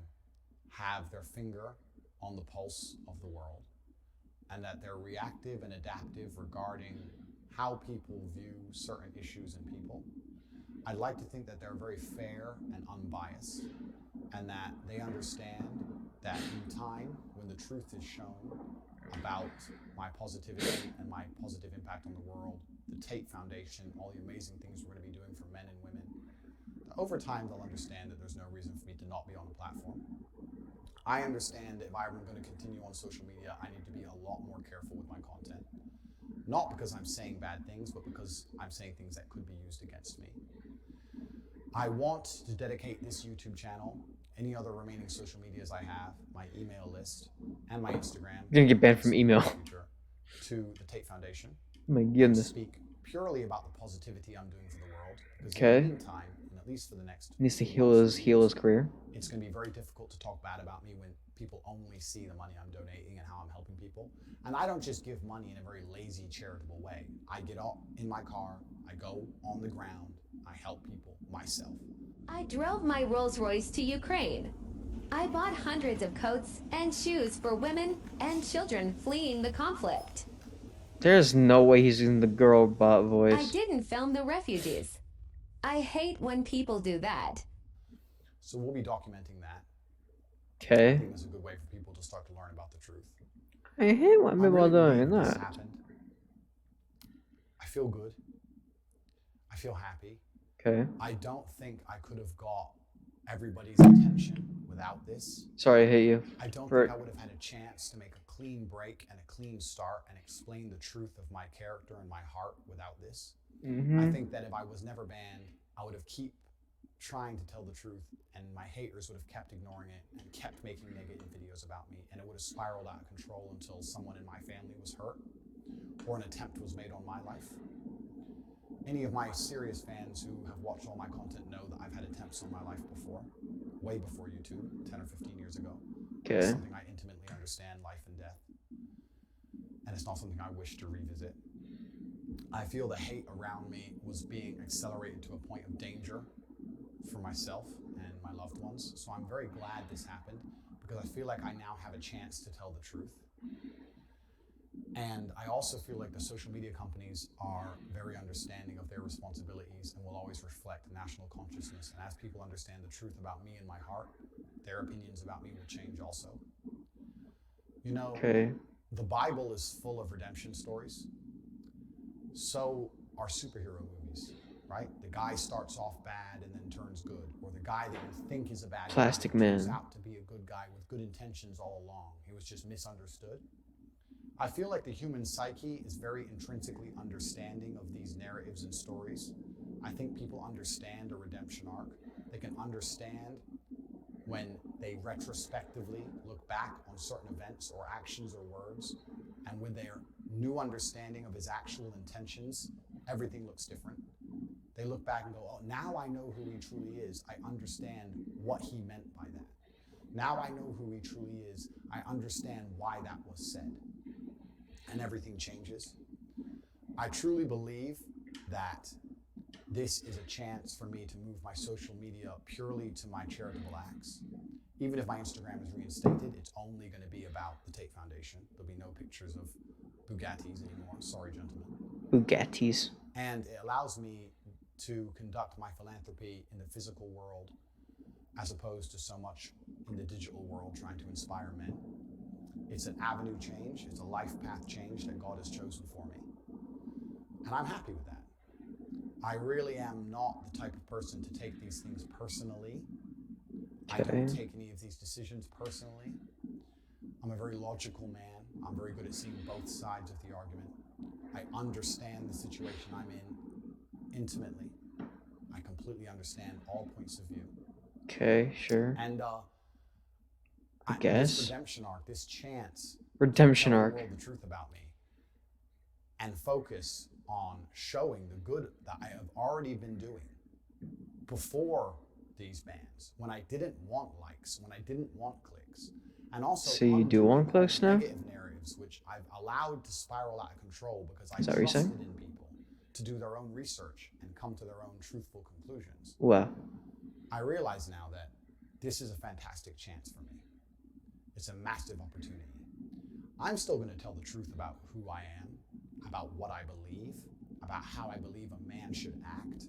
have their finger on the pulse of the world and that they're reactive and adaptive regarding how people view certain issues and people. I'd like to think that they're very fair and unbiased and that they understand that in time, when the truth is shown about my positivity and my positive impact on the world, the Tate Foundation, all the amazing things we're going to be doing for men and women, over time they'll understand that there's no reason for me to not be on the platform. I understand that if I'm going to continue on social media, I need to be a lot more careful with my content. Not because I'm saying bad things, but because I'm saying things that could be used against me. I want to dedicate this YouTube channel, any other remaining social medias I have, my email list, and my Instagram. You're gonna get banned from email. To the Tate Foundation. Oh my goodness. To speak purely about the positivity I'm doing for the world. Because okay. in the meantime, and at least for the next needs to heal his career. It's going to be very difficult to talk bad about me when people only see the money I'm donating and how I'm helping people. And I don't just give money in a very lazy, charitable way. I get out in my car, I go on the ground, I help people myself. I drove my Rolls Royce to Ukraine. I bought hundreds of coats and shoes for women and children fleeing the conflict. There's no way he's using the girl bot voice. I didn't film the refugees. I hate when people do that. So we'll be documenting that. Okay. I think that's a good way for people to start to learn about the truth. I hate when people are doing that. I feel good. I feel happy. Okay. I don't think I could have got everybody's attention without this. Sorry, I hate you. I don't think I would have had a chance to make a clean break and a clean start and explain the truth of my character and my heart without this. I think that if I was never banned, I would have keep trying to tell the truth, and my haters would have kept ignoring it and kept making negative videos about me, and it would have spiraled out of control until someone in my family was hurt or an attempt was made on my life. Any of my serious fans who have watched all my content know that I've had attempts on my life before, way before YouTube, 10 or 15 years ago. Okay. It's something I intimately understand, life and death. And it's not something I wish to revisit. I feel the hate around me was being accelerated to a point of danger for myself and my loved ones. So I'm very glad this happened because I feel like I now have a chance to tell the truth. And I also feel like the social media companies are very understanding of their responsibilities and will always reflect national consciousness. And as people understand the truth about me and my heart, their opinions about me will change also. You know, the Bible is full of redemption stories. So are superhero movies, right? The guy starts off bad and then turns good. Or the guy that you think is a bad guy turns out to be a good guy with good intentions all along. He was just misunderstood. I feel like the human psyche is very intrinsically understanding of these narratives and stories. I think people understand a redemption arc. They can understand when they retrospectively look back on certain events or actions or words, and with their new understanding of his actual intentions, everything looks different. They look back and go, oh, now I know who he truly is. I understand what he meant by that. Now I know who he truly is. I understand why that was said. And everything changes. I truly believe that this is a chance for me to move my social media purely to my charitable acts. Even if my Instagram is reinstated, it's only going to be about the Tate Foundation. There'll be no pictures of Bugattis anymore. Sorry, gentlemen. Bugattis. And it allows me to conduct my philanthropy in the physical world as opposed to so much in the digital world trying to inspire men. It's an avenue change. It's a life path change that God has chosen for me. And I'm happy with that. I really am not the type of person to take these things personally. I don't take any of these decisions personally. I'm a very logical man. I'm very good at seeing both sides of the argument. I understand the situation I'm in intimately. I completely understand all points of view. Okay, sure. And I guess this redemption arc, this chance redemption to tell arc, the world the truth about me, and focus on showing the good that I have already been doing before these bans, when I didn't want likes, when I didn't want clicks, and also so you do want clicks now? Negative narratives, which I've allowed to spiral out of control because I trusted in people to do their own research and come to their own truthful conclusions. Wow. I realize now that this is a fantastic chance for me. It's a massive opportunity. I'm still going to tell the truth about who I am, about what I believe, about how I believe a man should act.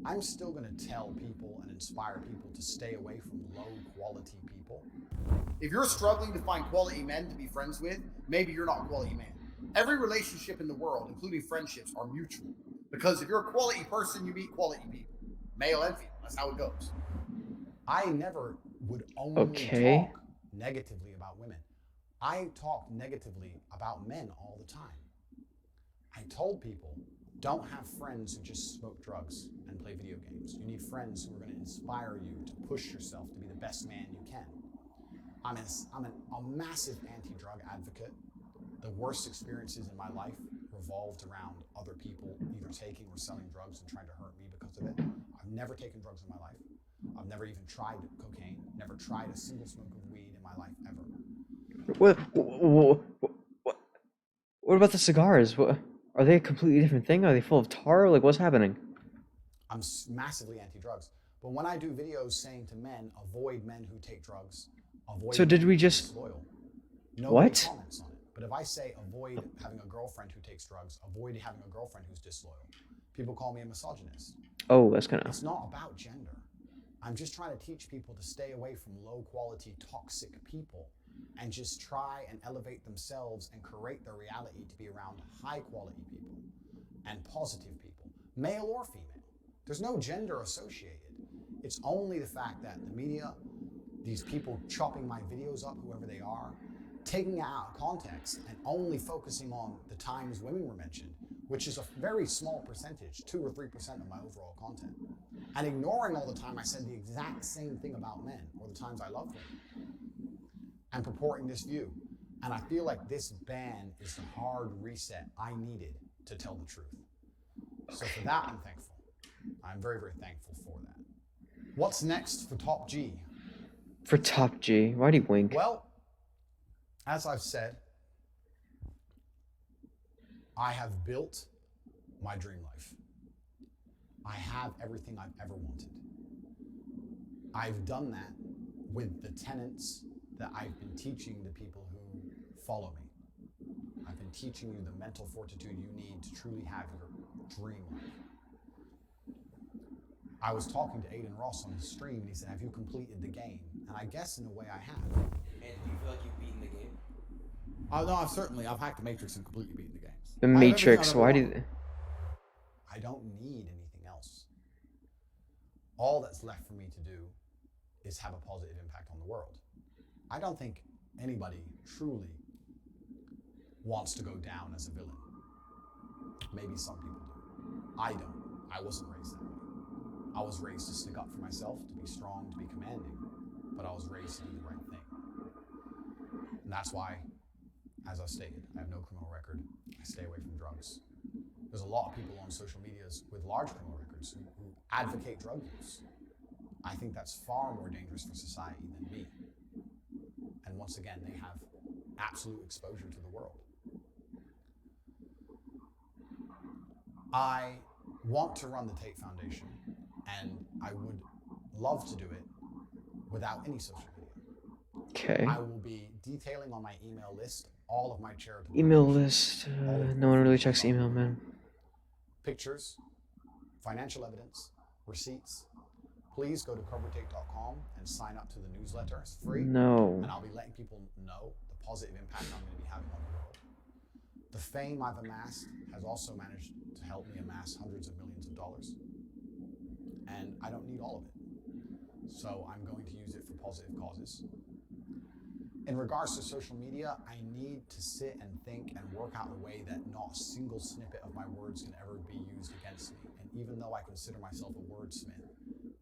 I'm still going to tell people and inspire people to stay away from low quality people. If you're struggling to find quality men to be friends with, maybe you're not a quality man. Every relationship in the world, including friendships, are mutual. Because if you're a quality person, you meet quality people. Male and female. That's how it goes. I never would only talk negatively about women. I talk negatively about men all the time. I told people, don't have friends who just smoke drugs and play video games. You need friends who are going to inspire you to push yourself to be the best man you can. I'm a massive anti-drug advocate. The worst experiences in my life revolved around other people either taking or selling drugs and trying to hurt me because of it. I've never taken drugs in my life. I've never even tried cocaine, never tried a single smoke of weed in my life ever. What about the cigars? Are they a completely different thing? Are they full of tar? Like, what's happening? I'm massively anti-drugs. But when I do videos saying to men, avoid men who take drugs, avoid so did we just... disloyal, what? Comments on it. But if I say avoid having a girlfriend who takes drugs, avoid having a girlfriend who's disloyal, people call me a misogynist. Oh, that's kind of... It's not about gender. I'm just trying to teach people to stay away from low-quality, toxic people and just try and elevate themselves and create their reality to be around high-quality people and positive people, male or female. There's no gender associated. It's only the fact that the media, these people chopping my videos up, whoever they are, taking it out of context and only focusing on the times women were mentioned, which is a very small percentage, 2 or 3% of my overall content, and ignoring all the time I said the exact same thing about men, or the times I loved them, and purporting this view. And I feel like this ban is the hard reset I needed to tell the truth. So for that, I'm thankful. I'm very, very thankful for that. What's next for Top G? For Top G? Why'd he wink? Well, as I've said, I have built my dream life. I have everything I've ever wanted. I've done that with the tenets that I've been teaching the people who follow me. I've been teaching you the mental fortitude you need to truly have your dream life. I was talking to Aiden Ross on his stream and he said, have you completed the game? And I guess in a way I have. And do you feel like you've beaten the game? Oh no, I've hacked the Matrix and completely beaten the games. The Matrix, why do you... I don't need anything else. All that's left for me to do is have a positive impact on the world. I don't think anybody truly wants to go down as a villain. Maybe some people do. I don't. I wasn't raised that way. I was raised to stick up for myself, to be strong, to be commanding, but I was raised to do the right thing. And that's why, as I stated, I have no criminal record. I stay away from drugs. There's a lot of people on social medias with large criminal records who advocate drug use. I think that's far more dangerous for society than me. And once again, they have absolute exposure to the world. I want to run the Tate Foundation, and I would love to do it without any social media. Okay. I will be detailing on my email list all of my charitable email list. No one really checks email, man. Pictures, financial evidence, receipts. Please go to covertate.com and sign up to the newsletter. It's free. No. And I'll be letting people know the positive impact I'm going to be having on the world. The fame I've amassed has also managed to help me amass hundreds of millions of dollars. And I don't need all of it. So I'm going to use it for positive causes. In regards to social media, I need to sit and think and work out a way that not a single snippet of my words can ever be used against me. And even though I consider myself a wordsmith,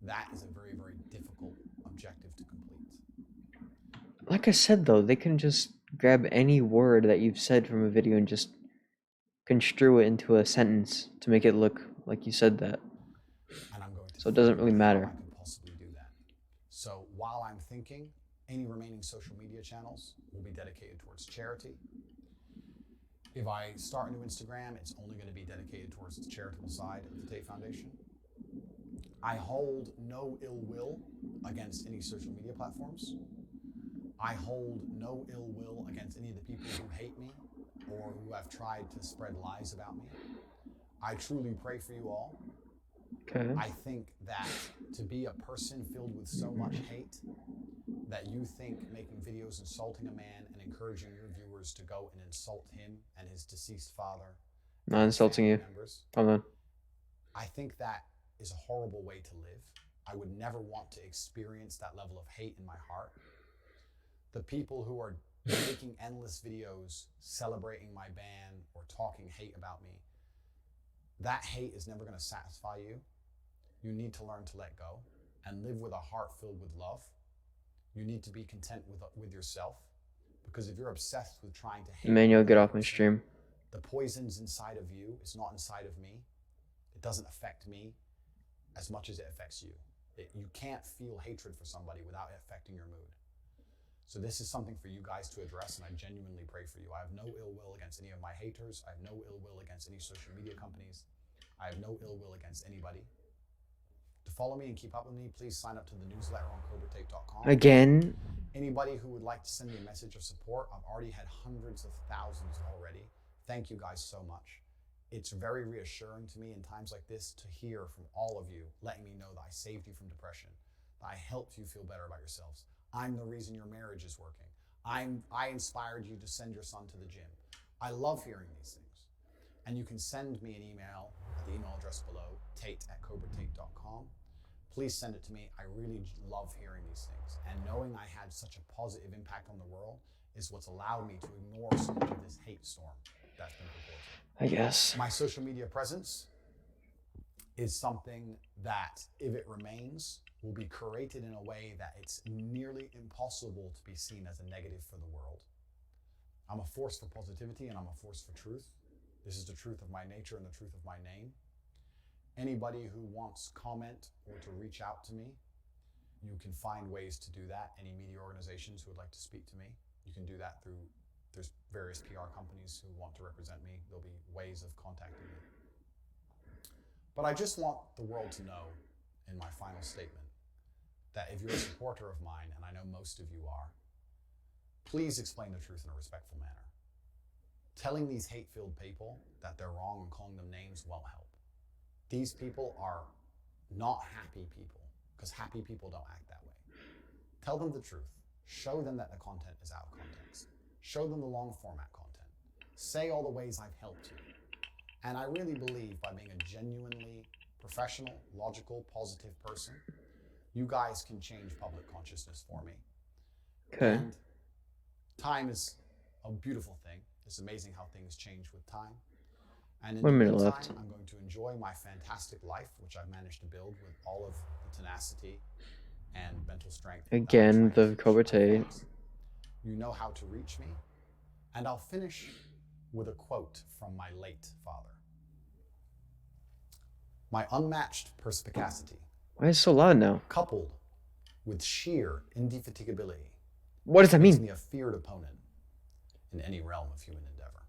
that is a very, very difficult objective to complete. Like I said, though, they can just grab any word that you've said from a video and just construe it into a sentence to make it look like you said that. And I'm going to so it doesn't really matter. I could possibly do that. So while I'm thinking, any remaining social media channels will be dedicated towards charity. If I start a new Instagram, it's only going to be dedicated towards the charitable side of the Tate Foundation. I hold no ill will against any social media platforms. I hold no ill will against any of the people who hate me or who have tried to spread lies about me. I truly pray for you all. Okay. I think that to be a person filled with so much hate that you think making videos insulting a man and encouraging your viewers to go and insult him and his deceased father, not insulting you. Hold on. I think that is a horrible way to live. I would never want to experience that level of hate in my heart. The people who are making endless videos celebrating my ban or talking hate about me, that hate is never going to satisfy you. You need to learn to let go and live with a heart filled with love. You need to be content with yourself, because if you're obsessed with trying to hate Emmanuel, get off my stream. the poison's inside of you. It's not inside of me. It doesn't affect me as much as it affects you. You can't feel hatred for somebody without it affecting your mood. So this is something for you guys to address, and I genuinely pray for you. I have no ill will against any of my haters. I have no ill will against any social media companies. I have no ill will against anybody. To follow me and keep up with me, please sign up to the newsletter on CobraTate.com. Again? Anybody who would like to send me a message of support, I've already had hundreds of thousands already. Thank you guys so much. It's very reassuring to me in times like this to hear from all of you, letting me know that I saved you from depression, that I helped you feel better about yourselves. I'm the reason your marriage is working. I inspired you to send your son to the gym. I love hearing these things. And you can send me an email at the email address below, tate@cobratate.com. Please send it to me. I really love hearing these things. And knowing I had such a positive impact on the world is what's allowed me to ignore so much of this hate storm that's been reported. I guess. My social media presence is something that, if it remains, will be curated in a way that it's nearly impossible to be seen as a negative for the world. I'm a force for positivity and I'm a force for truth. This is the truth of my nature and the truth of my name. Anybody who wants comment or to reach out to me, you can find ways to do that. Any media organizations who would like to speak to me, you can do that through, there's various PR companies who want to represent me. There'll be ways of contacting me. But I just want the world to know in my final statement that if you're a supporter of mine, and I know most of you are, please explain the truth in a respectful manner. Telling these hate-filled people that they're wrong and calling them names won't help. These people are not happy people, because happy people don't act that way. Tell them the truth. Show them that the content is out of context. Show them the long format content. Say all the ways I've helped you. And I really believe by being a genuinely professional, logical, positive person, you guys can change public consciousness for me. Okay. And time is a beautiful thing. It's amazing how things change with time. And in 1 the minute meantime, left. I'm going to enjoy my fantastic life, which I've managed to build with all of the tenacity and mental strength. Again, the Cobra Tate. You know how to reach me. And I'll finish with a quote from my late father. My unmatched perspicacity. Why is it so loud now? Coupled with sheer indefatigability. What does that makes mean? me a feared opponent in any realm of human endeavor.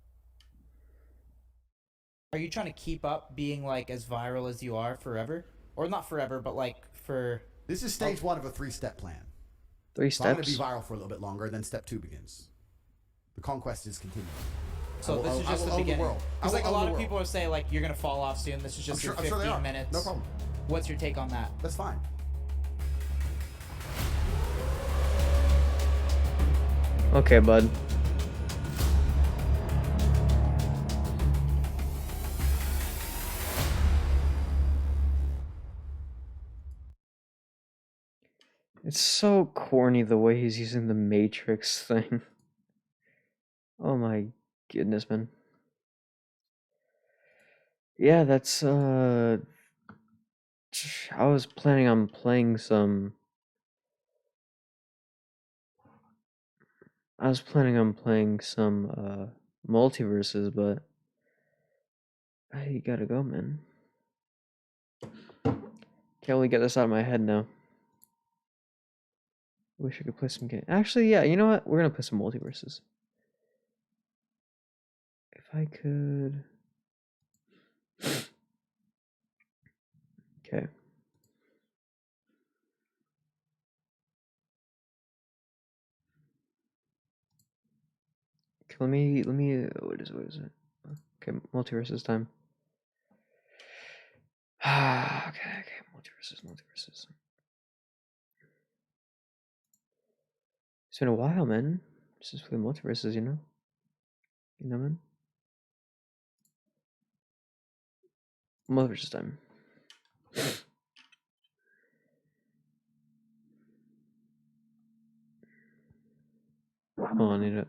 Are you trying to keep up being like as viral as you are forever? Or not forever, but like for... This is stage one of a 3-step plan. 3 So I'm going to steps? be viral for a little bit longer, then step 2 begins. The conquest is continuing. So this is just the beginning. Because like a lot of people are saying like you're gonna fall off soon. This is just your 15 minutes. No problem. What's your take on that? That's fine. Okay, bud. It's so corny the way he's using the Matrix thing. Oh my goodness, man. Yeah, that's I was planning on playing some multiverses, but I gotta go, man. Can't really get this out of my head now. Wish I could play some game. Actually, yeah, you know what? We're gonna play some multiverses. If I could. Okay. Okay, let me what is it? Okay, multiverses time. Okay, multiverses. It's been a while, man. This is for the multiverses, you know? You know, man? Multiverses time. Hold on, I need it.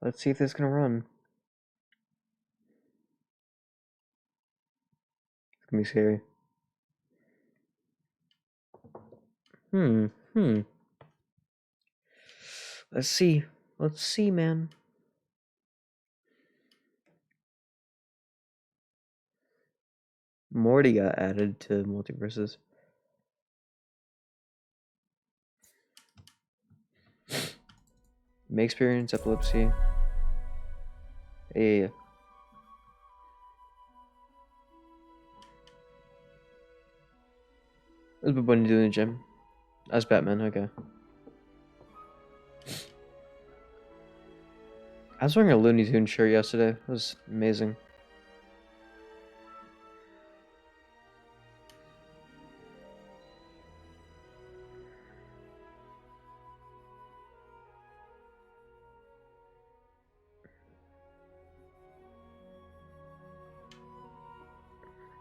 Let's see if this is gonna run. It's gonna be scary. Let's see. Let's see, man. Morty got added to multiverses. May experience epilepsy. Yeah. What's Bud Bunny doing in the gym? That's Batman, okay. I was wearing a Looney Tunes shirt yesterday. It was amazing.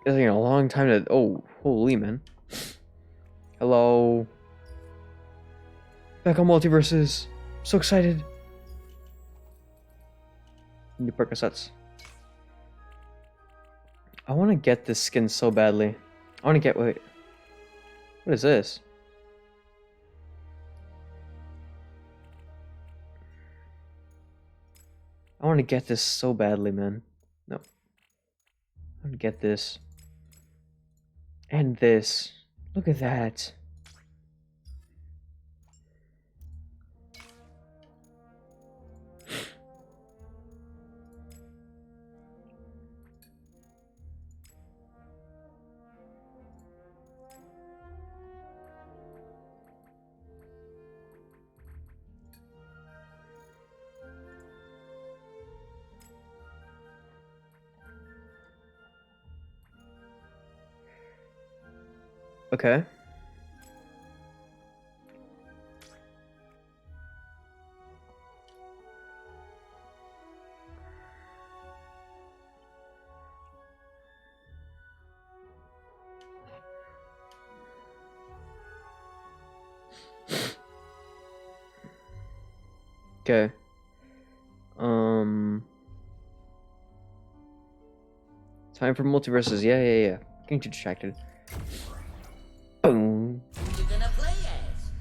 It's taking a long time to. Oh, holy man. Hello. Back on multiverses. So excited. New Percocets. I want to get this skin so badly. I want to get. Wait. What is this? I want to get this so badly, man. No. I want to get this. And this. Look at that. Okay. Okay. Time for multiverses. Yeah. Getting too distracted. Boom. Who you gonna play as?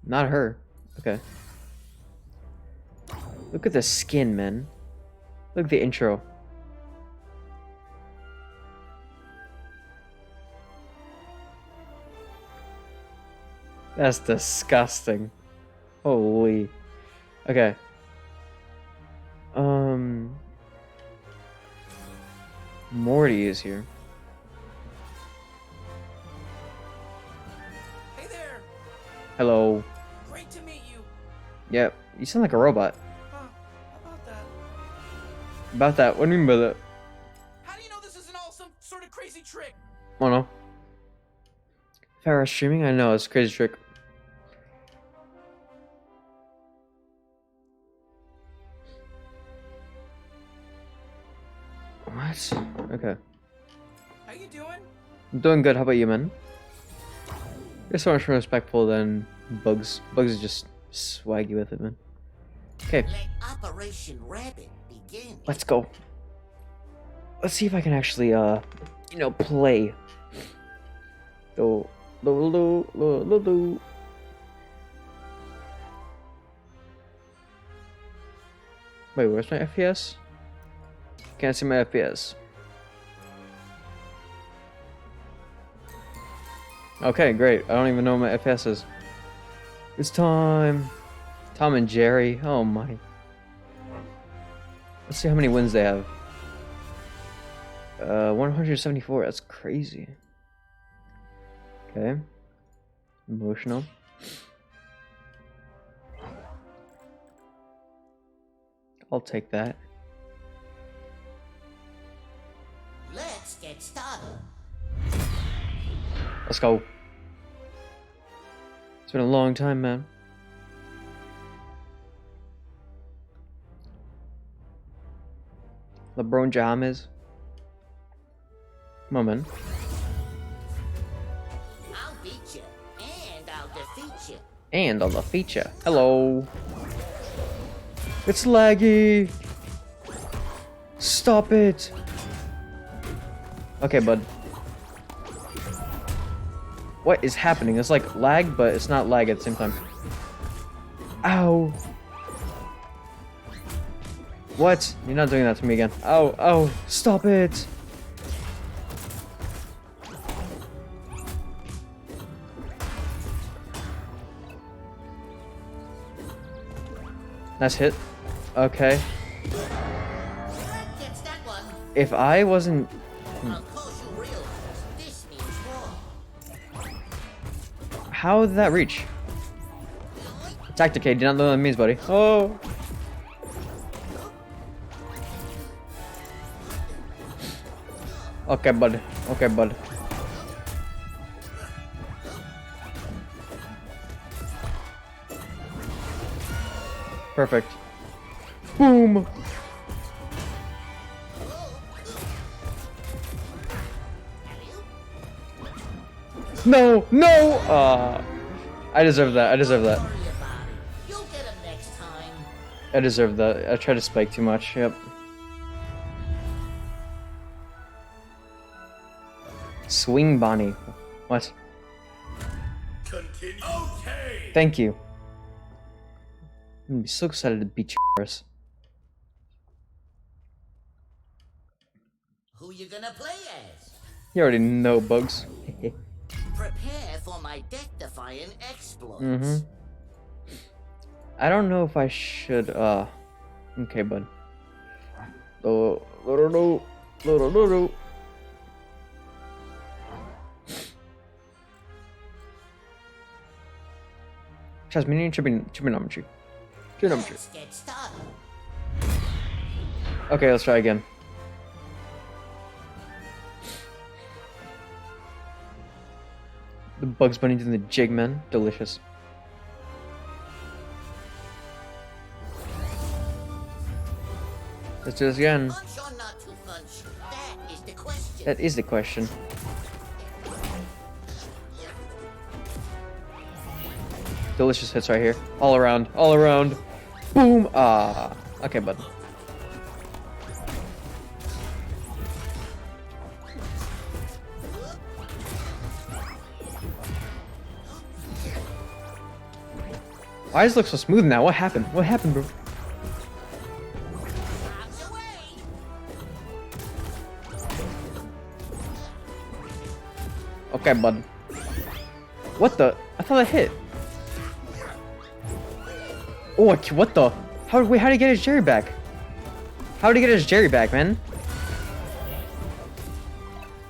Not her. Okay. Look at the skin, man. Look at the intro. That's disgusting. Holy. Okay. Morty is here. Hey there. Hello. Great to meet you. Yep. You sound like a robot. Huh, about that. About that. What do you mean by that? How do you know this isn't all some sort of crazy trick? Oh no. Fat Rat streaming? I know, it's a crazy trick. What? Okay. How you doing? I'm doing good. How about you, man? You're so much more respectful than Bugs. Bugs is just swaggy with it, man. Okay. Let Operation Rabbit begin. Let's go. Let's see if I can actually, you know, play. Do. Wait, where's my FPS? Can't see my FPS. Okay, great. I don't even know what my FPS is. It's time. Tom and Jerry. Oh my. Let's see how many wins they have. 174. That's crazy. Okay. Emotional. I'll take that. Let's get started. Let's go. It's been a long time, man. LeBron James. Come on, man. I'll beat you, and I'll defeat you. And on the feature. Hello. It's laggy. Stop it. Okay, bud. What is happening? It's like lag, but it's not lag at the same time. Ow. What? You're not doing that to me again. Oh, oh, stop it. Nice hit. Okay. If I wasn't... How did that reach? Tacticate, do not know what that means, buddy. Oh! Okay, bud. Okay, bud. Perfect. Boom! No! No! I deserve that. I deserve that. I deserve that. I tried to spike too much. Yep. Swing Bonnie. What? Continue. Okay. Thank you. I'm gonna be so excited to beat your ass. Who you gonna play as? You already know, Bugs. Prepare for my death-defying exploits. Mm-hmm. I don't know if I should, okay, bud. Jasmine, trigonometry. Trigonometry. Let's get started. Okay, let's try again. The Bugs Bunny doing the jig, man. Delicious. Let's do this again. Punch or not to punch? That is the question. That is the question. Delicious hits right here. All around. All around. Boom! Ah. Okay, bud. Why does it look so smooth now? What happened? What happened, bro? Okay, bud. What the? I thought I hit. Oh, what the? How did he get his Jerry back? How did he get his Jerry back, man?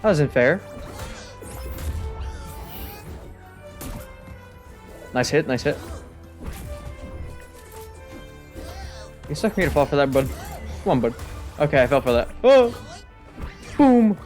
That wasn't fair. Nice hit, nice hit. You expect me to fall for that, bud? Come on, bud. Okay, I fell for that. Oh! Boom!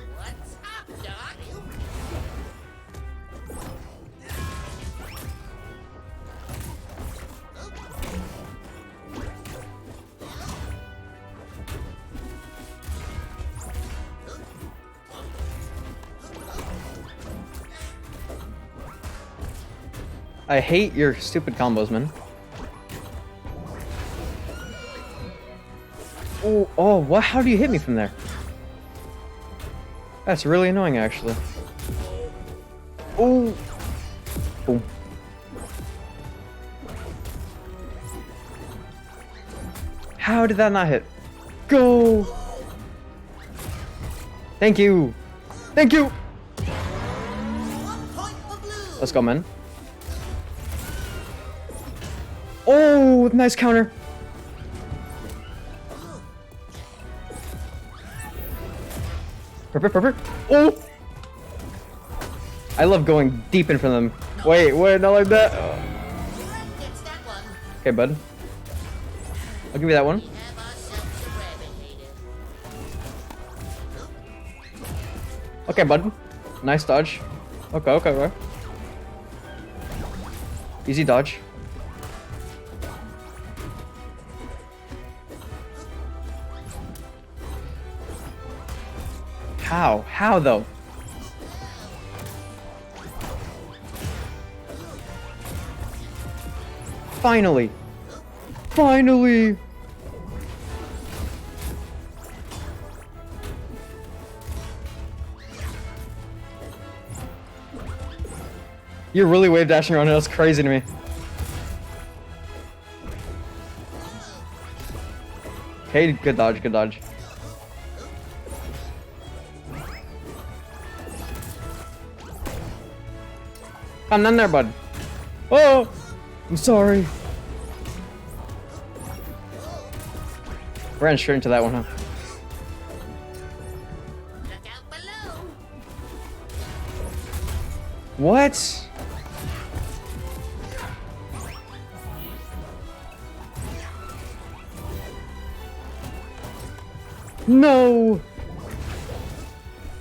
I hate your stupid combos, man. Oh, oh, what? How do you hit me from there? That's really annoying, actually. Oh! Boom. How did that not hit? Go! Thank you! Thank you! Let's go, man. Oh, nice counter. Perfect, perfect. Oh! I love going deep in front of them. Wait, not like that. Oh. Okay, bud. I'll give you that one. Okay, bud. Nice dodge. Okay, okay, okay. Easy dodge. How? How though? Finally! Finally! You're really wave dashing around, that's crazy to me. Okay, good dodge, good dodge. Come down there, bud. Oh! I'm sorry. Ran straight into that one, huh? What? No!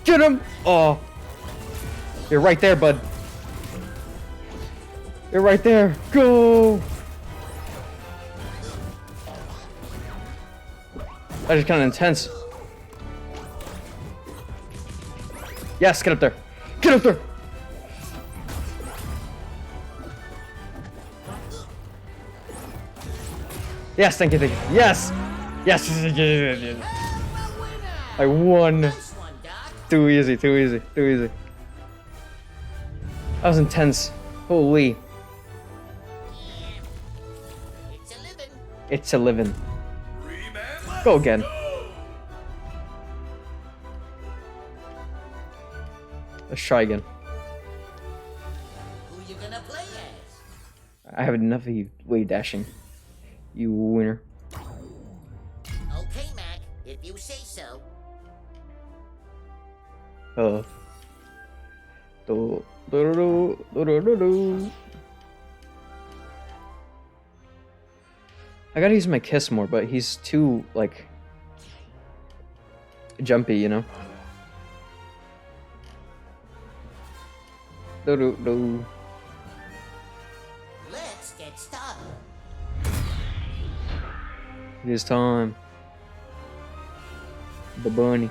Get him! Oh. You're right there, bud. You're right there. Go! That is kind of intense. Yes, get up there. Get up there! Yes, thank you, thank you. Yes! Yes! I won. Too easy, too easy, too easy. That was intense. Holy. It's a living. Go again. Let's try again. Who you gonna play as? I have enough of you wave dashing. You winner. Okay, Mac, if you say so. I gotta use my kiss more, but he's too, like, jumpy, you know? Let's get started. It is time. The bunny.